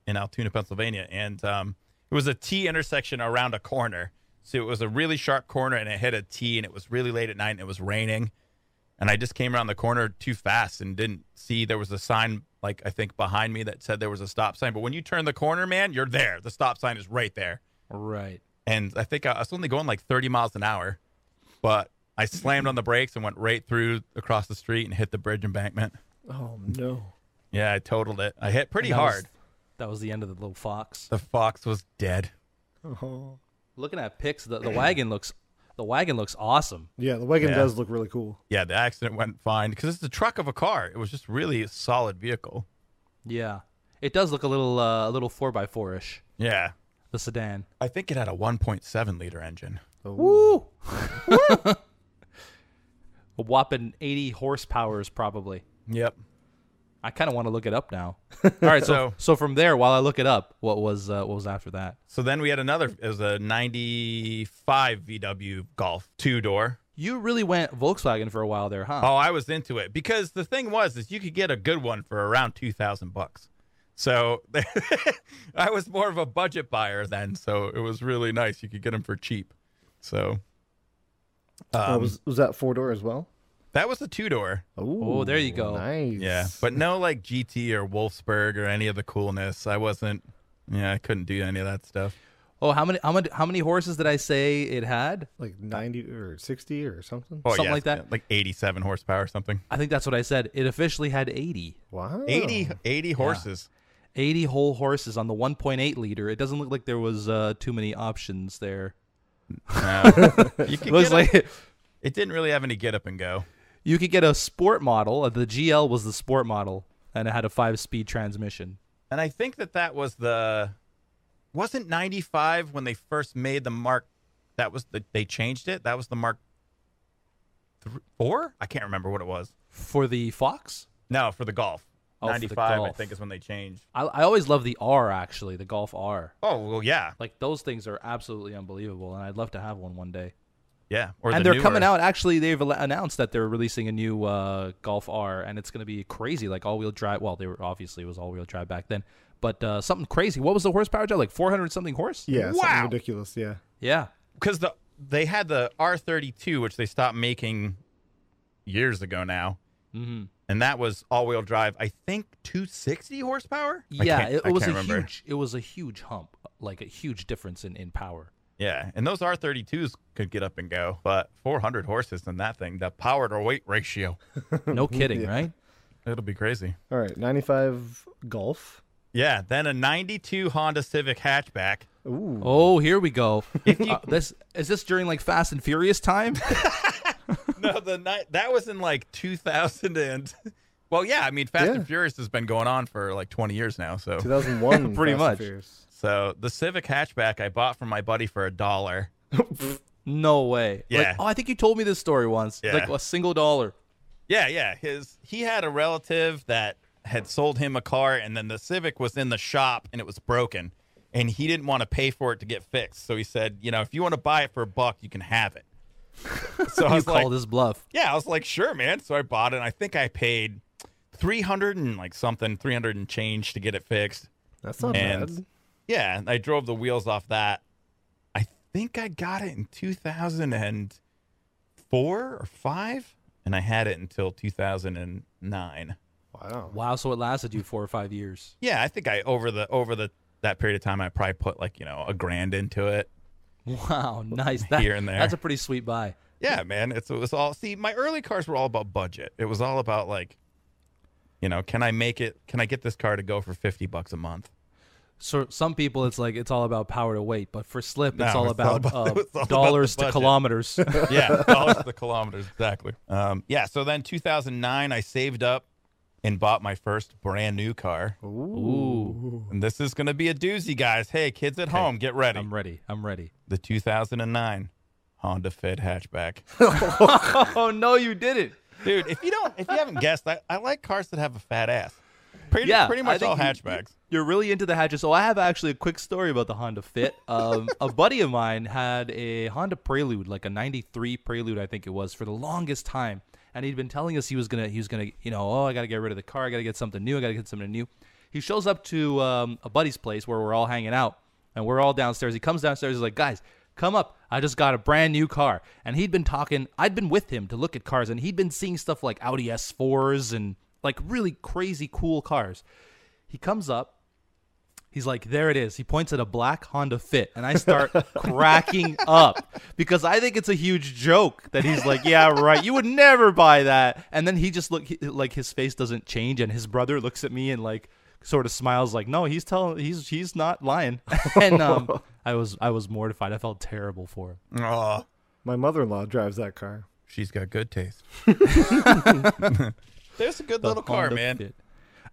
in Altoona, Pennsylvania. And it was a T intersection around a corner. So it was a really sharp corner, and it hit a T, and it was really late at night, and it was raining. And I just came around the corner too fast and didn't see there was a sign, like I think behind me, that said there was a stop sign. But when you turn the corner, man, you're there. The stop sign is right there. Right. And I think I was only going like 30 miles an hour, but I slammed on the brakes and went right through across the street and hit the bridge embankment. Oh, no. Yeah, I totaled it. I hit pretty And hard. That was the end of the little fox. The fox was dead. Oh. Looking at pics, the wagon looks awesome. Yeah, the wagon Yeah. does look really cool. Yeah, the accident went fine because it's the truck of a car. It was just really a solid vehicle. Yeah, it does look a little 4x4ish. Yeah. The sedan. I think it had a 1.7 liter engine. Oh. Woo! A whopping 80 horsepowers probably. Yep. I kind of want to look it up now. All right, so from there, while I look it up, what was after that? So then we had another. It was a 95 VW Golf 2-door. You really went Volkswagen for a while there, huh? Oh, I was into it because the thing is you could get a good one for around $2,000. So I was more of a budget buyer then. So it was really nice. You could get them for cheap. So was that 4-door as well? that was a 2-door. Oh, there you go. Nice. Yeah, but no like GT or Wolfsburg or any of the coolness. I wasn't. Yeah, I couldn't do any of that stuff. Oh, how many horses did I say it had? Like 90 or 60 or something? Oh, Something yeah, like that? like 87 horsepower or something. I think that's what I said. It officially had 80. Wow. 80 horses. 80 whole horses on the 1.8 liter. It doesn't look like there was too many options there. No. You could Looks get like it didn't really have any get up and go. you could get a sport model. The GL was the sport model, and it had a 5-speed transmission. And I think that was wasn't 95 when they first made the Mark. They changed it. That was the Mark 4. I can't remember what it was. For the Fox? No, for the Golf. Oh, for the 95, I Golf. think, is when they changed. I always love the R, actually, the Golf R. Oh well, yeah, Like, those things are absolutely unbelievable, and I'd love to have one day. yeah. Or And the they're coming newer- out. Actually, they've announced that they're releasing a new Golf R, and it's going to be crazy, like all-wheel drive. Well, it was all-wheel drive back then, but something crazy. What was the horsepower, Joe? Like 400-something horse? Yeah, something Wow. ridiculous, yeah. Yeah. because they had the R32, which they stopped making years ago now, Mm-hmm. and that was all-wheel drive. I think 260 horsepower. Yeah, it was can't a remember. huge hump, like a huge difference in power. Yeah, and those R32s could get up and go, but 400 horses in that thing, the power to weight ratio, No kidding, Yeah. right? it'll be crazy. All right, 95 Golf. Yeah, then a 92 Honda Civic hatchback. Ooh. Oh, here we go. This is this during like Fast and Furious time? No, that was in like 2000 and well, yeah, I mean Fast Yeah. and Furious has been going on for like 20 years now, so 2001. Pretty Fast and much. Furious. so the Civic hatchback I bought from my buddy for $1. No way. Yeah. Like, I think you told me this story once. Yeah. Like a single dollar. Yeah. He had a relative that had sold him a car, and then the Civic was in the shop and it was broken, and he didn't want to pay for it to get fixed. So he said, if you want to buy it for $1, you can have it. So I You was like, called his bluff. yeah, I was like, sure, man. So I bought it, and I think I paid 300 and change to get it fixed. That's not And bad. yeah, I drove the wheels off that. I think I got it in 2004 or 5, and I had it until 2009. Wow. Wow, so it lasted you 4 or 5 years. Yeah, I think over that period of time, I probably put like $1,000 into it. Wow, nice. Here and there. That's a pretty sweet buy. Yeah, man. It was all. See, my early cars were all about budget. It was all about like, can I make it? Can I get this car to go for $50 a month? So some people, it's all about power to weight, but for Slip, it's No, all it's all about, about- it's all about dollars the to budget. kilometers. Yeah, dollars the kilometers exactly. Yeah. So then 2009, I saved up and bought my first brand new car. Ooh. And this is going to be a doozy, guys. Hey, kids at home, get ready. I'm ready. The 2009 Honda Fit hatchback. Oh no, you didn't. Dude, if you haven't guessed, I like cars that have a fat ass. Pretty much all hatchbacks. You're really into the hatches. So I have actually a quick story about the Honda Fit. A buddy of mine had a Honda Prelude, like a 93 Prelude, I think it was, for the longest time. And he'd been telling us he was gonna, I got to get rid of the car. I got to get something new. He shows up to a buddy's place where we're all hanging out, and we're all downstairs. He comes downstairs. He's like, guys, come up. I just got a brand new car. And he'd been talking. I'd been with him to look at cars, and he'd been seeing stuff like Audi S4s and like really crazy cool cars. He comes up. He's like, there it is. He points at a black Honda Fit, and I start cracking up because I think it's a huge joke that he's like, yeah, right. You would never buy that. And then he just like his face doesn't change, and his brother looks at me and like sort of smiles like, no, he's not lying. And I was mortified. I felt terrible for him. Oh, My mother-in-law drives that car. she's got good taste. There's a good little car, Honda man. Fit.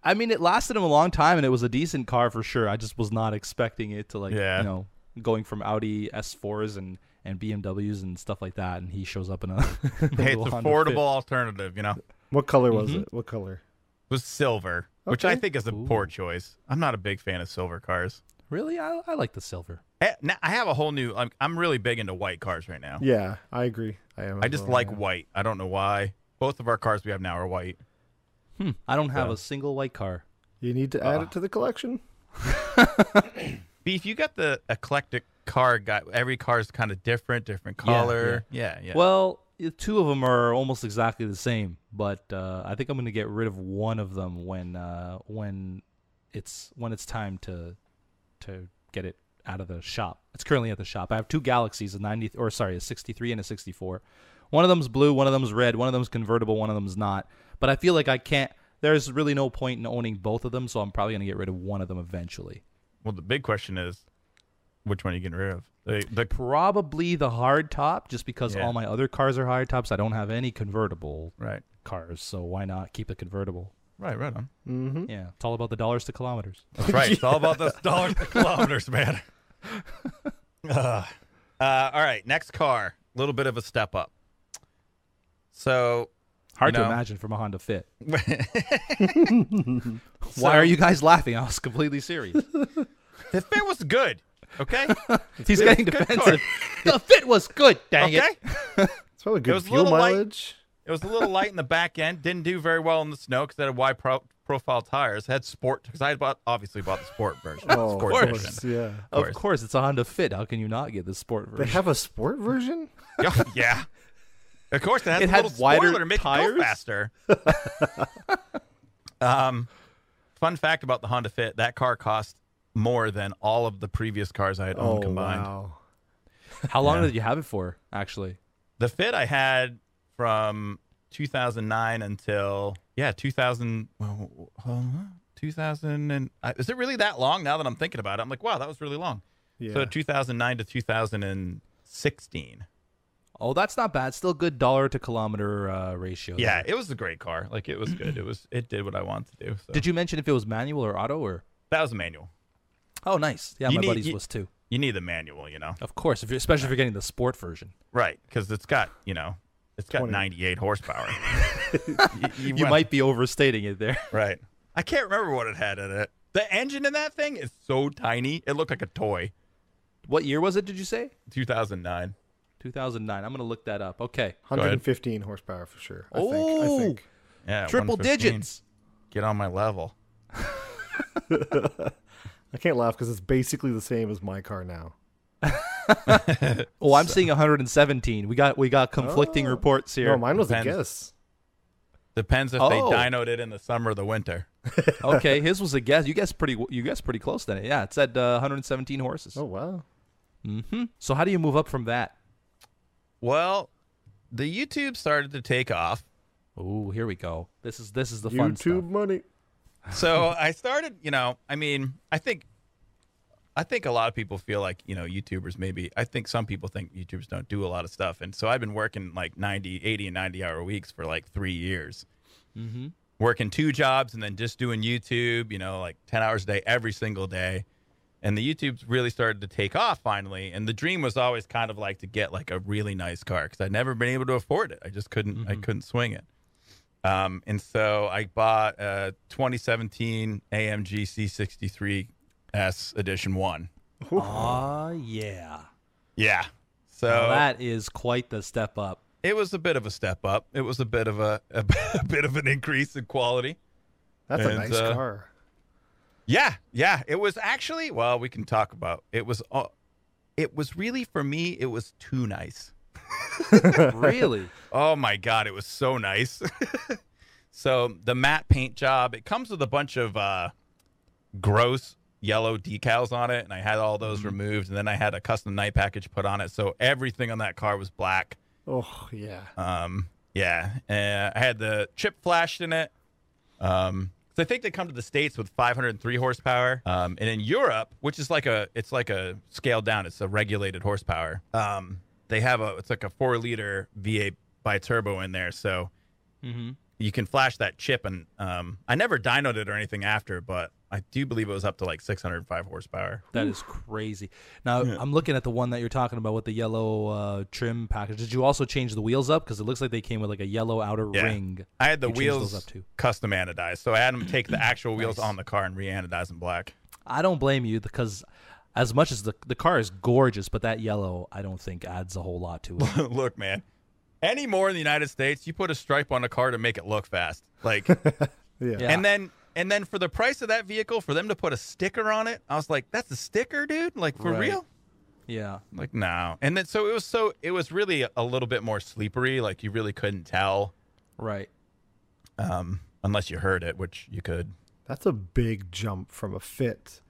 I mean, it lasted him a long time, and it was a decent car for sure. I just was not expecting it to going from Audi S4s and BMWs and stuff like that, and he shows up in a Hey, it's little an Honda affordable Fit. alternative, What color was it? What color? It was silver, which Okay. I think is a poor choice. I'm not a big fan of silver cars. Really, I like the silver. Now, I have a whole new. I'm really big into white cars right now. Yeah, I agree. I am. I as just well, like yeah. white. I don't know why. Both of our cars we have now are white. I don't have Yeah. a single white car. You need to add it to the collection. Beef, you got the eclectic car guy. Every car is kind of different color. Yeah. Well, two of them are almost exactly the same, but I think I'm going to get rid of one of them when it's time to get it out of the shop. It's currently at the shop. I have two Galaxies, a 63 and a 64. One of them's blue, one of them's red, one of them's convertible, one of them's not. But I feel like I can't. There's really no point in owning both of them, so I'm probably going to get rid of one of them eventually. Well, the big question is, which one are you getting rid of? The Probably the hard top, just because Yeah. all my other cars are hard tops. I don't have any convertible right, cars, so why not keep a convertible? right on. Mm-hmm. Yeah, it's all about the dollars to kilometers. That's right. It's all about those dollars per kilometers, man. All right, next car. A little bit of a step up. So Hard you to know, imagine from a Honda Fit. Why are you guys laughing? I was completely serious. The Fit was good. Okay. He's getting good defensive. The Fit was good, dang Okay. It's probably good was a fuel little light. mileage. It was a little light in the back end. Didn't do very well in the snow because it had wide profile tires. It had sport because I obviously bought the sport version. Oh, sport of edition. course, yeah. Of course, it's a Honda Fit. How can you not get the sport They version? have a sport version? Yeah. Of course, it has It a had little wider spoiler to make it tires? go faster. Fun fact about the Honda Fit: that car cost more than all of the previous cars I had owned combined. Wow. How long Yeah. did you have it for, actually? The Fit I had from 2009 until 2000. 2000 and is it really that long? Now that I'm thinking about it, I'm like, wow, that was really long. Yeah. So 2009 to 2016. Oh, that's not bad. Still good dollar to kilometer ratio. Yeah, there. it was a great car. Like it was good. It did what I wanted to do. So. Did you mention if it was manual or auto or? That was a manual. Oh, nice. Yeah, You my need- buddy's you- was too. You need the manual, Of course, especially if you're getting the sport version. right? Because it's got 20. 98 horsepower. You might be overstating it there. right. I can't remember what it had in it. The engine in that thing is so tiny. It looked like a toy. What year was it, did you say? 2009. 2009. I'm going to look that up. Okay. 115 horsepower for sure. I Oh! think. Yeah, Triple 115. digits. Get on my level. I can't laugh because it's basically the same as my car now. Oh, I'm seeing 117. We got conflicting reports here. No, mine was a Depends. guess. Depends if they dynoed it in the summer or the winter. Okay, his was a guess. You guessed pretty close then. Yeah, it said 117 horses. Oh, wow. So how do you move up from that? Well, the YouTube started to take off. Oh, here we go. This is the fun stuff. YouTube money. So I started, I think a lot of people feel like, YouTubers maybe, I think some people think YouTubers don't do a lot of stuff. And so I've been working like 80 and 90 hour weeks for like 3 years. Mm-hmm. Working 2 jobs and then just doing YouTube, like 10 hours a day, every single day. And the YouTube's really started to take off finally. And the dream was always kind of like to get like a really nice car because I'd never been able to afford it. I just couldn't, I couldn't swing it. And so I bought a 2017 AMG C63S Edition 1. Oh, yeah. Yeah. So Now that is quite the step up. it was a bit of a step up. It was a bit of a bit of an increase in quality. That's And, a nice car. Yeah, yeah. It was actually, well, we can talk about it was really, for me, it was too nice. Really? Oh my God, it was so nice. So the matte paint job, it comes with a bunch of gross yellow decals on it, and I had all those removed, and then I had a custom night package put on it, so everything on that car was black. Oh, yeah. Yeah. I had the chip flashed in it. So I think they come to the States with 503 horsepower. And in Europe, which is it's like a scaled down, it's a regulated horsepower. They have it's like a 4-liter V8 bi-turbo in there. So you can flash that chip. And I never dynoed it or anything after, but I do believe it was up to like 605 horsepower. That is crazy. Now, I'm looking at the one that you're talking about with the yellow trim package. Did you also change the wheels up? Because it looks like they came with like a yellow outer ring. I had the You changed those wheels up too. custom anodized. So I had them take the actual wheels Nice. on the car and re-anodize them black. I don't blame you because as much as the car is gorgeous, but that yellow I don't think adds a whole lot to it. Look, man, any more in the United States, you put a stripe on a car to make it look fast. Like, Yeah. Yeah. And then for the price of that vehicle, for them to put a sticker on it, I was like, that's a sticker, dude? Like, for Right. real? Yeah. Like, no. And then it was really a little bit more sleepery. Like, you really couldn't tell Right. unless you heard it, which you could. That's a big jump from a Fit.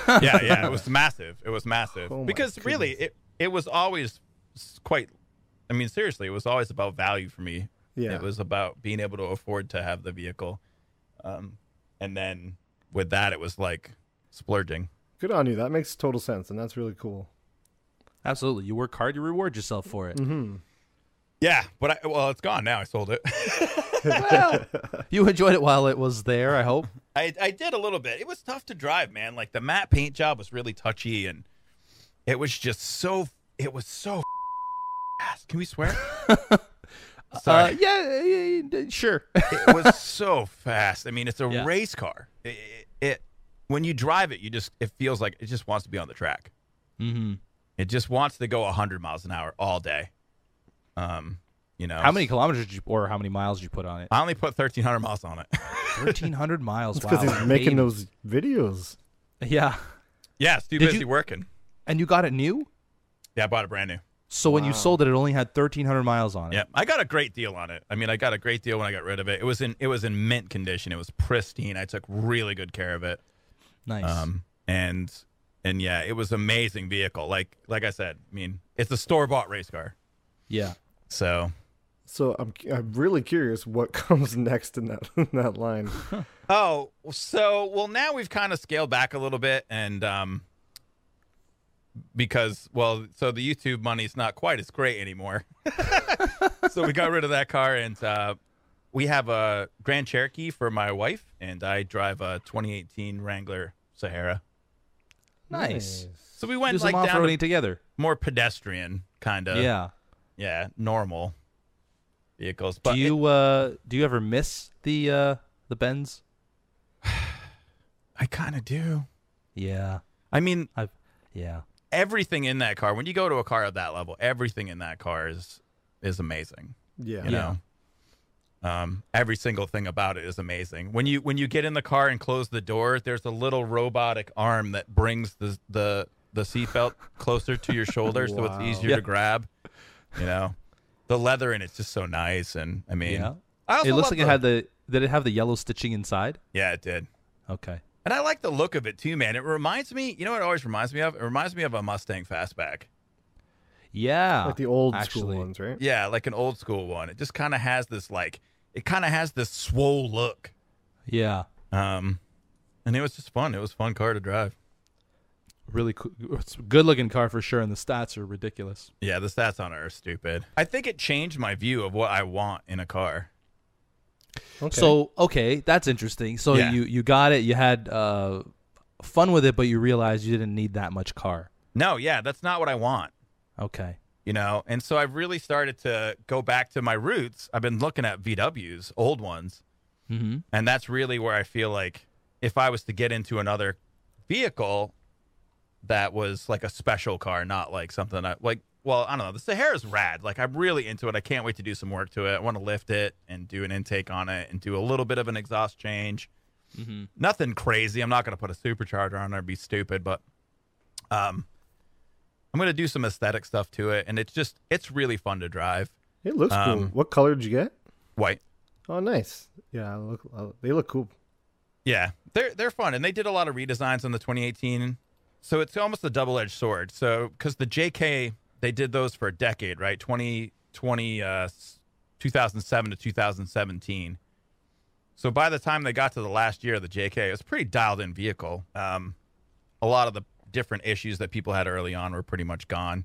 Yeah, it was massive. It was massive. Oh my Because really, it was always quite, I mean, seriously, it was always about value for me. Yeah. It was about being able to afford to have the vehicle. And then with that, it was like splurging. Good on you. That makes total sense, and that's really cool. Absolutely. You work hard, you reward yourself for it. Mm-hmm. Yeah, but it's gone now. I sold it. Well, you enjoyed it while it was there, I hope. I did a little bit. It was tough to drive, man. Like the matte paint job was really touchy, and it was just so fast. Can we swear? Sorry. Yeah, sure. It was so fast. I mean, it's a Yeah. race car. It when you drive it, it feels like it just wants to be on the track. Mm-hmm. It just wants to go 100 miles an hour all day. You know, How many kilometers did you, or how many miles did you put on it? I only put 1,300 miles on it. 1,300 miles. It's Wow. because he's making Baby. those videos. Yeah. Yeah, it's too Did busy you- working. And you got it new? Yeah, I bought it brand new. So when you Wow. sold it, it only had 1,300 miles on it. Yeah, I got a great deal on it. I mean, I got a great deal when I got rid of it. It was in mint condition. It was pristine. I took really good care of it. Nice. And yeah, it was an amazing vehicle. Like I said, I mean, it's a store-bought race car. Yeah. So, So I'm really curious what comes next in that line. now we've kind of scaled back a little bit, and because so the YouTube money's not quite as great anymore. So we got rid of that car, and we have a Grand Cherokee for my wife, and I drive a 2018 Wrangler Sahara. Nice. So we went Do some like down off-roading to together. more pedestrian kind of, Yeah. normal vehicles. But Do you ever miss the Benz? I kind of do. Yeah. I mean, Yeah. everything in that car. When you go to a car at that level, everything in that car is amazing. Yeah. You know, every single thing about it is amazing. When you get in the car and close the door, there's a little robotic arm that brings the seatbelt closer to your shoulder, so it's Wow. easier to grab. You know, the leather in it's just so nice, and I mean, Yeah. I also It looks love like it had the. Did it have the yellow stitching inside? Yeah, it did. Okay. And I like the look of it too, man. It reminds me, you know what it always reminds me of? It reminds me of a Mustang Fastback. Yeah. Like the old actually. school ones, right? Yeah, like an old school one. It just kind of has this swole look. Yeah. And it was just fun. It was a fun car to drive. Really cool. It's a good looking car for sure, and the stats are ridiculous. Yeah, the stats on it are stupid. I think it changed my view of what I want in a car. Okay. So, okay, that's interesting. So Yeah. you got it, you had fun with it, but you realized you didn't need that much car. No, yeah, that's not what I want. Okay. And so I've really started to go back to my roots. I've been looking at VWs, old ones, and that's really where I feel like if I was to get into another vehicle that was like a special car, not like something I like. Well, I don't know. The Sahara's rad. Like, I'm really into it. I can't wait to do some work to it. I want to lift it and do an intake on it and do a little bit of an exhaust change. Nothing crazy. I'm not going to put a supercharger on there. It'd be stupid, but I'm going to do some aesthetic stuff to it, and it's really fun to drive. It looks cool. What color did you get? White. Oh, nice. Yeah, they look cool. Yeah, they're fun, and they did a lot of redesigns on the 2018. So it's almost a double-edged sword. So because the JK, they did those for a decade, right? 2007 to 2017. So by the time they got to the last year of the JK, it was a pretty dialed-in vehicle. A lot of the different issues that people had early on were pretty much gone.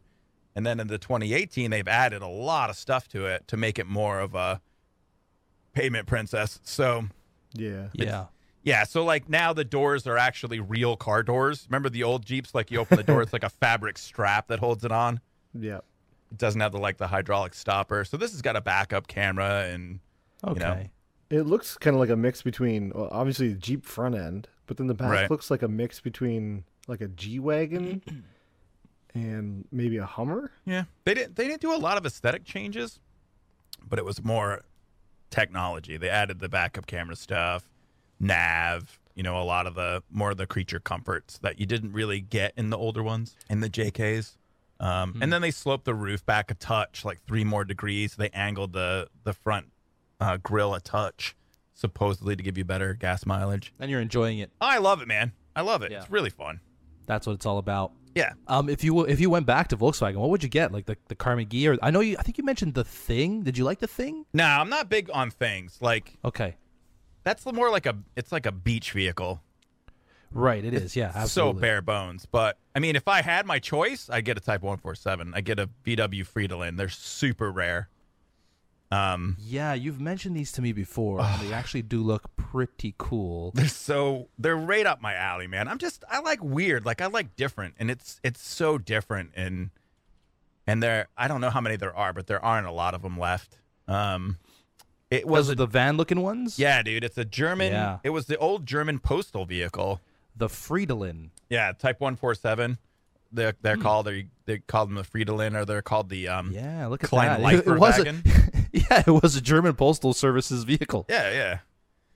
And then in the 2018, they've added a lot of stuff to it to make it more of a pavement princess. So yeah, so like now the doors are actually real car doors. Remember the old Jeeps, like you open the door, it's like a fabric strap that holds it on. Yeah. It doesn't have the hydraulic stopper. So this has got a backup camera and It looks kind of like a mix between, well, obviously the Jeep front end, but then the back looks like a mix between like a G-Wagon and maybe a Hummer. Yeah. They didn't do a lot of aesthetic changes, but it was more technology. They added the backup camera stuff, nav, a lot of the creature comforts that you didn't really get in the older ones in the JKs. And then they sloped the roof back a touch, like 3 more degrees. They angled the front grill a touch, supposedly to give you better gas mileage. And you're enjoying it. I love it, man. I love it. Yeah. It's really fun. That's what it's all about. Yeah. If you went back to Volkswagen, what would you get? Like the Carnegie, or I think you mentioned the Thing. Did you like the Thing? No, I'm not big on things. Like, okay, that's more like it's like a beach vehicle. Right, it is. Yeah, absolutely. So bare bones. But I mean, if I had my choice, I'd get a Type 147. I'd get a VW Fridolin. They're super rare. Yeah, you've mentioned these to me before. And they actually do look pretty cool. They're right up my alley, man. I like weird, like I like different, and it's so different, and I don't know how many there are, but there aren't a lot of them left. It was the van looking ones. Yeah, dude, it's a German. Yeah. It was the old German postal vehicle, the Fridolin. Yeah, Type 147. They're called. They call them the Fridolin, or they're called the look at Klein that. Wagen. Yeah, it was a German postal services vehicle. Yeah.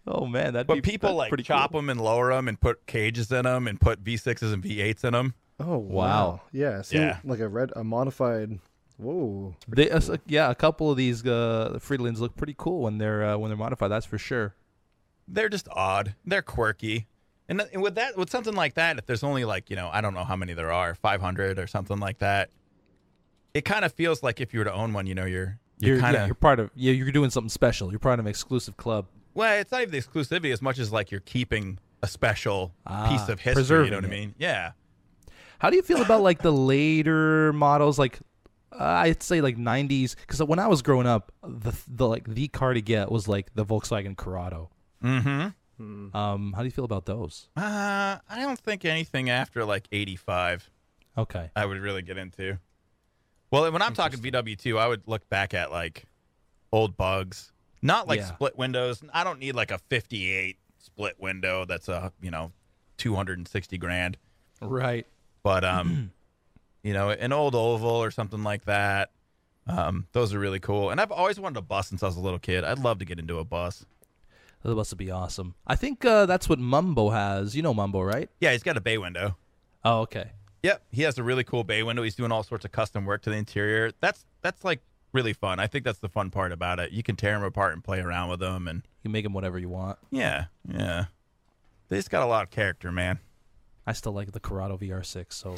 Oh man, but people like chop them and lower them and put cages in them and put V6s and V8s in them. Oh wow. Yeah. Like a modified. Whoa. A couple of these Fridolins look pretty cool when they're modified. That's for sure. They're just odd. They're quirky. And with something like that, if there's only like, I don't know how many there are, 500 or something like that, it kind of feels like if you were to own one, you're part of, you're doing something special. You're part of an exclusive club. Well, it's not even the exclusivity as much as like you're keeping a special piece of history. You know what I mean? Yeah. How do you feel about like the later models? Like I'd say like 90s, because when I was growing up, the car to get was like the Volkswagen Corrado. Mm-hmm. How do you feel about those? I don't think anything after like 85. Okay. I would really get into. Well, when I'm talking VW too, I would look back at like old bugs, not like split windows. I don't need like a 58 split window that's a $260,000. Right. But an old oval or something like that. Those are really cool. And I've always wanted a bus since I was a little kid. I'd love to get into a bus. The bus would be awesome. I think that's what Mumbo has. You know Mumbo, right? Yeah, he's got a bay window. Oh, okay. Yep, he has a really cool bay window. He's doing all sorts of custom work to the interior. That's like really fun. I think that's the fun part about it. You can tear them apart and play around with them, and you make them whatever you want. Yeah. They just got a lot of character, man. I still like the Corrado VR6. So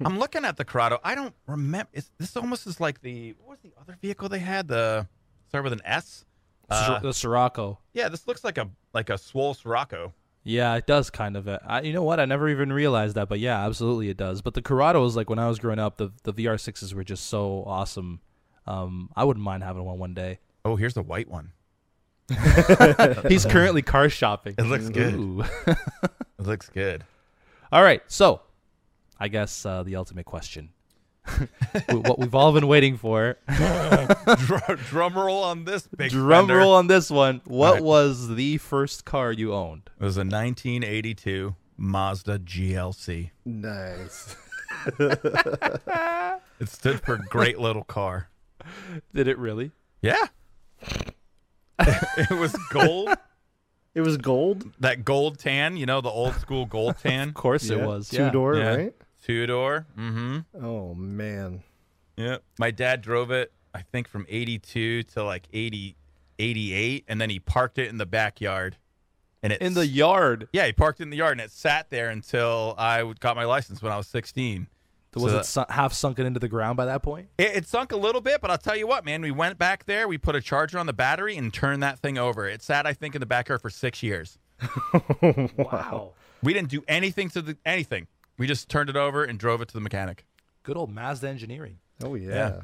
I'm looking at the Corrado. I don't remember. This almost is like what was the other vehicle they had? Start with an S. The Scirocco. Yeah, this looks like a swole Scirocco. Yeah, it does kind of. You know what? I never even realized that, but yeah, absolutely it does. But the Corrados, like when I was growing up, the VR6s were just so awesome. I wouldn't mind having one day. Oh, here's the white one. He's currently car shopping. It looks good. It looks good. All right, so I guess the ultimate question. what we've all been waiting for. Drum roll on this big Drum fender. roll on this one. What Right. was the first car you owned? It was a 1982 Mazda GLC. Nice. It stood for great little car. Did it really? Yeah. It was gold. It was gold. That gold tan, the old school gold tan. Of course it was. Yeah. Two-door, Yeah. right? Two-door. Mm-hmm. Oh, man. Yep. My dad drove it, I think, from 82 to like 88, and then he parked it in the backyard. And it In the yard. Yeah, he parked it in the yard, and it sat there until I got my license when I was 16. Was So it half sunken into the ground by that point? It sunk a little bit, but I'll tell you what, man. We went back there, we put a charger on the battery, and turned that thing over. It sat, I think, in the backyard for 6 years. Wow. We didn't do anything to anything. We just turned it over and drove it to the mechanic. Good old Mazda engineering. Oh, yeah.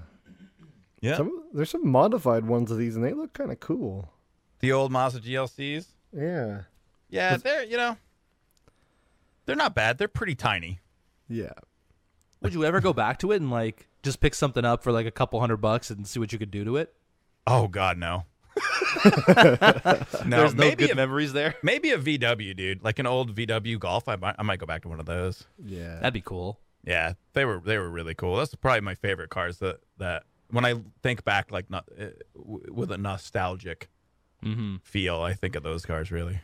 Yeah. There's some modified ones of these, and they look kind of cool. The old Mazda GLCs. Yeah. Yeah, they're not bad. They're pretty tiny. Yeah. Would you ever go back to it and like just pick something up for like a couple $100 and see what you could do to it? Oh God, no. No, There's no maybe good memories there. maybe a VW, dude, like an old VW Golf. I might go back to one of those. Yeah. That'd be cool. Yeah, they were really cool. That's probably my favorite cars. That when I think back, like not with a nostalgic feel, I think of those cars really.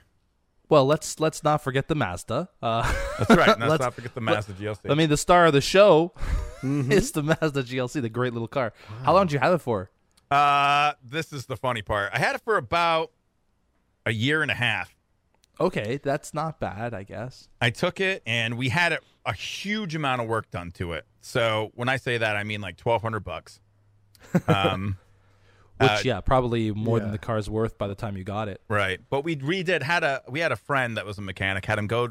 Well, let's not forget the Mazda. That's right. Let's not forget the Mazda GLC. I mean, the star of the show is the Mazda GLC, the great little car. Wow. How long did you have it for? This is the funny part. I had it for about a year and a half. Okay, that's not bad, I guess. I took it, and we had a huge amount of work done to it. So when I say that, I mean like $1,200. Which, probably more than the car's worth by the time you got it. Right. But we had a friend that was a mechanic, had him go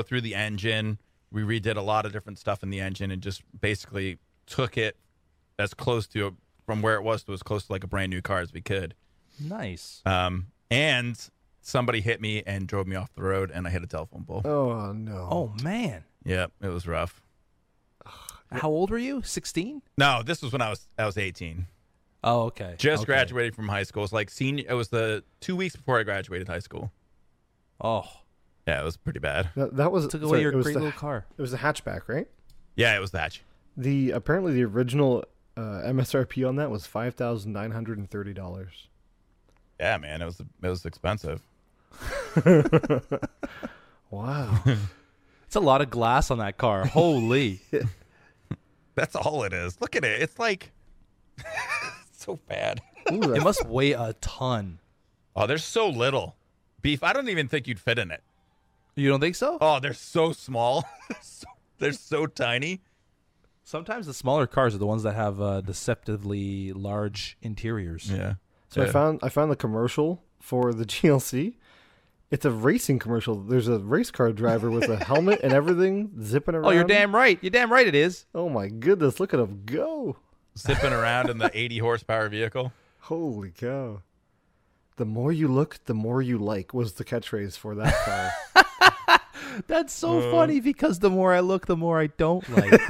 through the engine. We redid a lot of different stuff in the engine and just basically took it as close to from where it was to as close to like a brand new car as we could. Nice. And somebody hit me and drove me off the road, and I hit a telephone pole. Oh, no. Oh, man. Yep, it was rough. How old were you? 16? No, this was when I was 18. Oh, okay. Just Okay. graduating from high school. It's like senior. It was the 2 weeks before I graduated high school. Oh, Yeah, it was pretty bad. That was took away your it was great the, little car. It was a hatchback, right? Yeah, it was that. Apparently the original MSRP on that was $5,930. Yeah, man, it was expensive. Wow. It's a lot of glass on that car. Holy. That's all it is. Look at it. It's like it's so bad. Ooh, It must weigh a ton. Oh, there's so little. Beef, I don't even think you'd fit in it. You don't think so? Oh, they're so small. They're so tiny. Sometimes the smaller cars are the ones that have deceptively large interiors. Yeah. So Yeah. I found the commercial for the GLC. It's a racing commercial. There's a race car driver with a helmet and everything zipping around. Oh, you're damn right. You're damn right it is. Oh my goodness, look at him go. Zipping around in the 80 horsepower vehicle. Holy cow. The more you look, the more you like was the catchphrase for that car. That's so funny because the more I look, the more I don't like.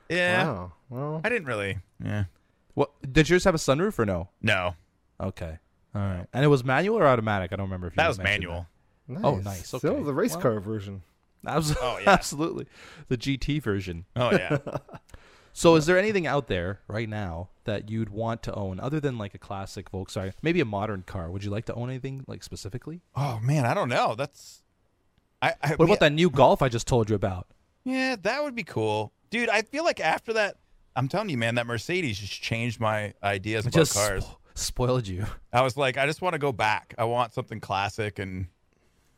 Yeah. Wow. Well, I didn't really. Yeah. What, did yours have a sunroof or no? No. Okay. All right. And it was manual or automatic? I don't remember if you That was mentioned manual. nice. Oh, nice. Still Okay. the race Well. car version. Oh, yeah. Absolutely. The GT version. Oh, yeah. So is there anything out there right now that you'd want to own other than like a classic Volkswagen, maybe a modern car? Would you like to own anything like specifically? Oh, man, I don't know. That's. What about that new Golf I just told you about? Yeah, that would be cool. Dude, I feel like after that, I'm telling you, man, that Mercedes just changed my ideas about Just cars. spoiled you. I was like, I just want to go back. I want something classic and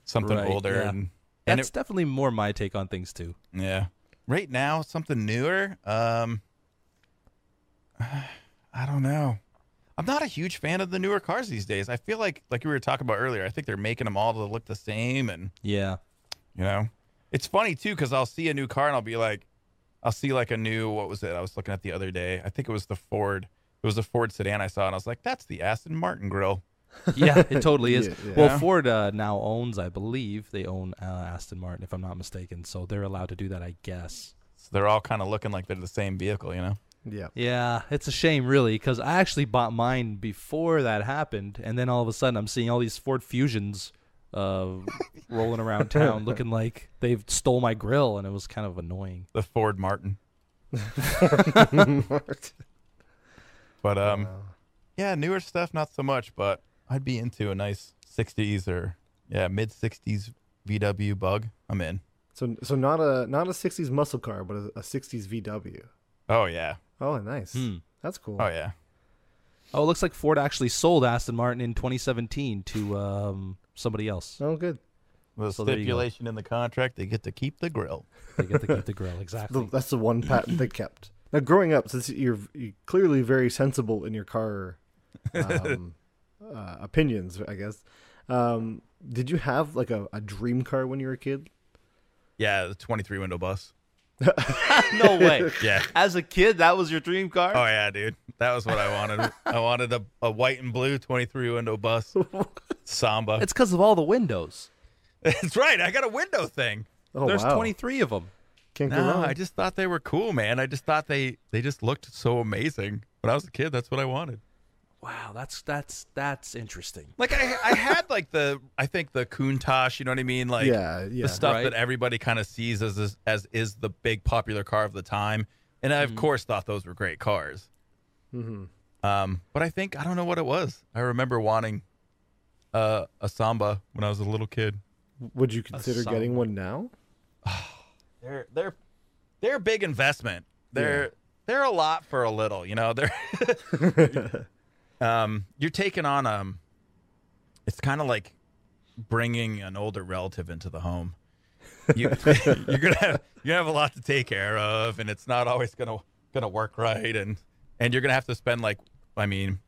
something Right, older. yeah. And That's definitely more my take on things too. yeah. Right now, something newer. I don't know. I'm not a huge fan of the newer cars these days. I feel like we were talking about earlier, I think they're making them all to look the same. And, Yeah. it's funny too, because I'll see a new car and I'll be like, I'll see like a new, what was it? I was looking at the other day. I think it was the Ford. It was a Ford sedan I saw, and I was like, that's the Aston Martin grill. Yeah, it totally is. Yeah. Well, Ford now owns, I believe, they own Aston Martin, if I'm not mistaken. So they're allowed to do that, I guess. So they're all kind of looking like they're the same vehicle, you know? Yeah. Yeah, it's a shame, really, because I actually bought mine before that happened, and then all of a sudden I'm seeing all these Ford Fusions rolling around town looking like they've stole my grill, and it was kind of annoying. The Ford Martin. But yeah, newer stuff not so much, but I'd be into a nice 60s or mid 60s VW Bug. I'm in. So not a 60s muscle car, but a 60s VW. Oh yeah. Oh, nice. That's cool. Oh yeah. Oh, it looks like Ford actually sold Aston Martin in 2017 to somebody else. Oh, good. The So there you go. stipulation in the contract, they get to keep the grill. They get to keep the grill, exactly. That's the one patent they kept. Now, growing up, since you're clearly very sensible in your car opinions, I guess, did you have like a dream car when you were a kid? Yeah, the 23 window bus. No way. Yeah. As a kid, that was your dream car? Oh yeah, dude. That was what I wanted. I wanted a white and blue 23 window bus. Samba. It's because of all the windows. That's right. I got a window thing. Oh, There's wow. 23 of them. Can't go No, wrong. I just thought they were cool, man. I just thought they just looked so amazing. When I was a kid, that's what I wanted. Wow, that's interesting. Like I had like I think the Countach, you know what I mean? Like yeah. the stuff Right. that everybody kind of sees as is the big popular car of the time. And I of course thought those were great cars. Mm-hmm. But I don't know what it was. I remember wanting a Samba when I was a little kid. Would you consider getting Samba. one now? They're a big investment. They're a lot for a little, you know. They're you're taking on it's kind of like bringing an older relative into the home. You're gonna have a lot to take care of, and it's not always gonna work right, and you're gonna have to spend like, I mean,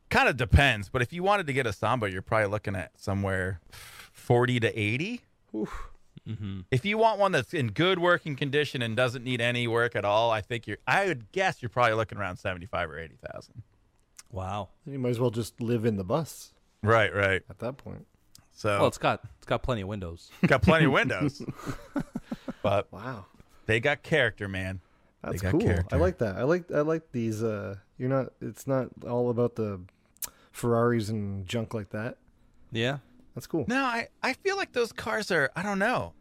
kind of depends, but if you wanted to get a Samba, you're probably looking at somewhere 40 to 80. Mm-hmm. If you want one that's in good working condition and doesn't need any work at all, I would guess you're probably looking around 75 or 80,000. Wow. Then you might as well just live in the bus Right. at that point. So Well, it's got plenty of windows. got plenty of windows, but Wow. they got character, man. That's They got cool. character. I like that. I like these. It's not all about the Ferraris and junk like that. Yeah. That's cool. No, I feel like those cars are, I don't know,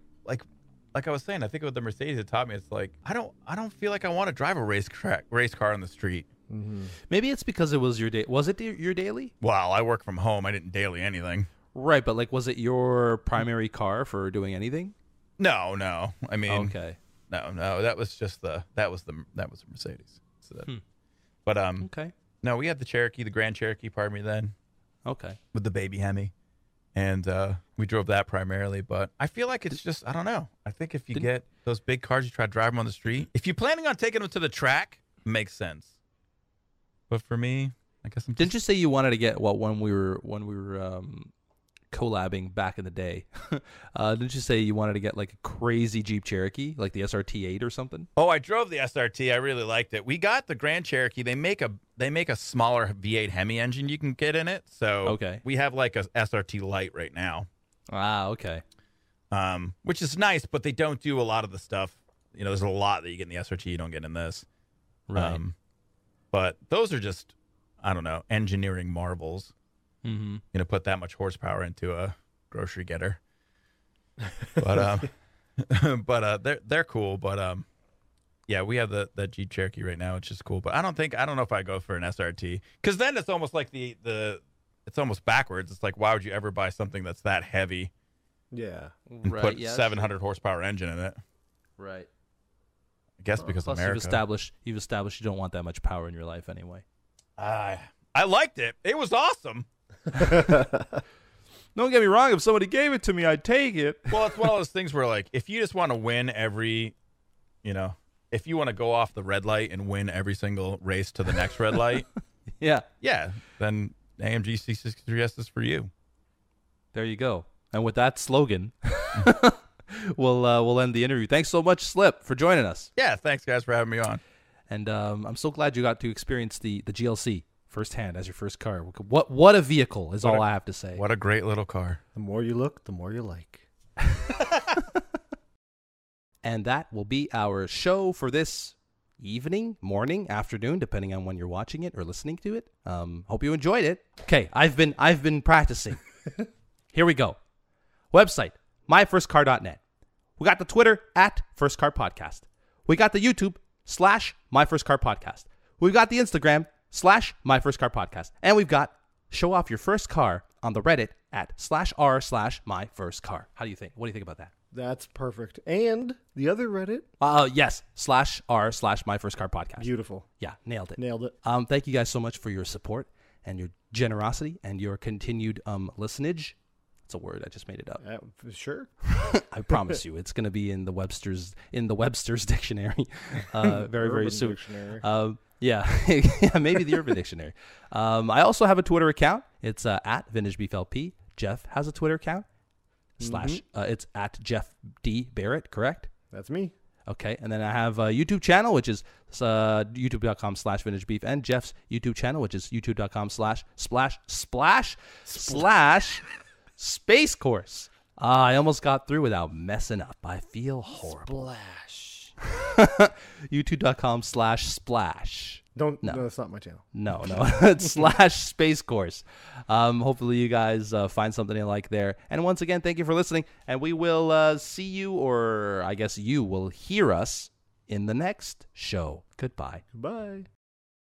like I was saying, I think with the Mercedes, it taught me it's like I don't feel like I want to drive a race car on the street. Mm-hmm. Maybe it's because it was your day. Was it your daily? Well, I work from home. I didn't daily anything. Right, but like, was it your primary car for doing anything? No. I mean, Okay. no. That was just the Mercedes. So that, But Okay. no, we had the Cherokee, the Grand Cherokee, pardon me, then Okay. with the baby Hemi, and we drove that primarily. But I feel like it's just, I don't know. I think if you get those big cars, you try to drive them on the street. If you're planning on taking them to the track, makes sense. But for me, I guess I'm just, Didn't you say you wanted to get when we were collabing back in the day? Didn't you say you wanted to get like a crazy Jeep Cherokee, like the SRT8 or something? Oh, I drove the SRT. I really liked it. We got the Grand Cherokee. They make a smaller V8 Hemi engine you can get in it. So Okay. we have like a SRT Lite right now, Okay. which is nice, but they don't do a lot of the stuff. You know, there's a lot that you get in the SRT you don't get in this. Right. But those are just, I don't know, engineering marvels. Mm-hmm. You know, put that much horsepower into a grocery getter. But they're cool. But yeah, we have the Jeep Cherokee right now, which is cool. But I don't know if I go for an SRT, because then it's almost like it's almost backwards. It's like, why would you ever buy something that's that heavy Yeah. and Right. put Yeah, 700 horsepower engine in it? Right. I guess because Plus, America. you've established you don't want that much power in your life anyway. I liked it. It was awesome. Don't get me wrong. If somebody gave it to me, I'd take it. Well, it's one of those things where, like, if you just want to win if you want to go off the red light and win every single race to the next red light, Yeah. then AMG C63S is for you. There you go. And with that slogan, we'll end the interview. Thanks so much, Slip, for joining us. Yeah, thanks, guys, for having me on. And I'm so glad you got to experience the GLC firsthand as your first car. What a vehicle is all I have to say. What a great little car. The more you look, the more you like. And that will be our show for this evening, morning, afternoon, depending on when you're watching it or listening to it. Hope you enjoyed it. Okay, I've been practicing. Here we go. Website, myfirstcar.net. We got the Twitter at First Car Podcast. We got the YouTube /MyFirstCarPodcast. We've got the Instagram /MyFirstCarPodcast. And we've got Show Off Your First Car on the Reddit at /r/MyFirstCar. How do you think? What do you think about that? That's perfect. And the other Reddit? Yes, /r/MyFirstCarPodcast. Beautiful. Yeah, nailed it. Nailed it. Thank you guys so much for your support and your generosity and your continued listenage. It's a word. I just made it up. Sure. I promise you, it's going to be in the Webster's dictionary very soon. Yeah, maybe the Urban Dictionary. I also have a Twitter account. It's at VintageBeefLP. Jeff has a Twitter account. It's at Jeff D. Barrett, correct? That's me. Okay, and then I have a YouTube channel, which is youtube.com/vintagebeef, and Jeff's YouTube channel, which is youtube.com/space course. I almost got through without messing up. I feel horrible. Splash. youtube.com/splash. No, that's not my channel. No, it's /space course. Hopefully you guys find something you like there. And once again, thank you for listening. And we will see you, or I guess you will hear us in the next show. Goodbye. Goodbye.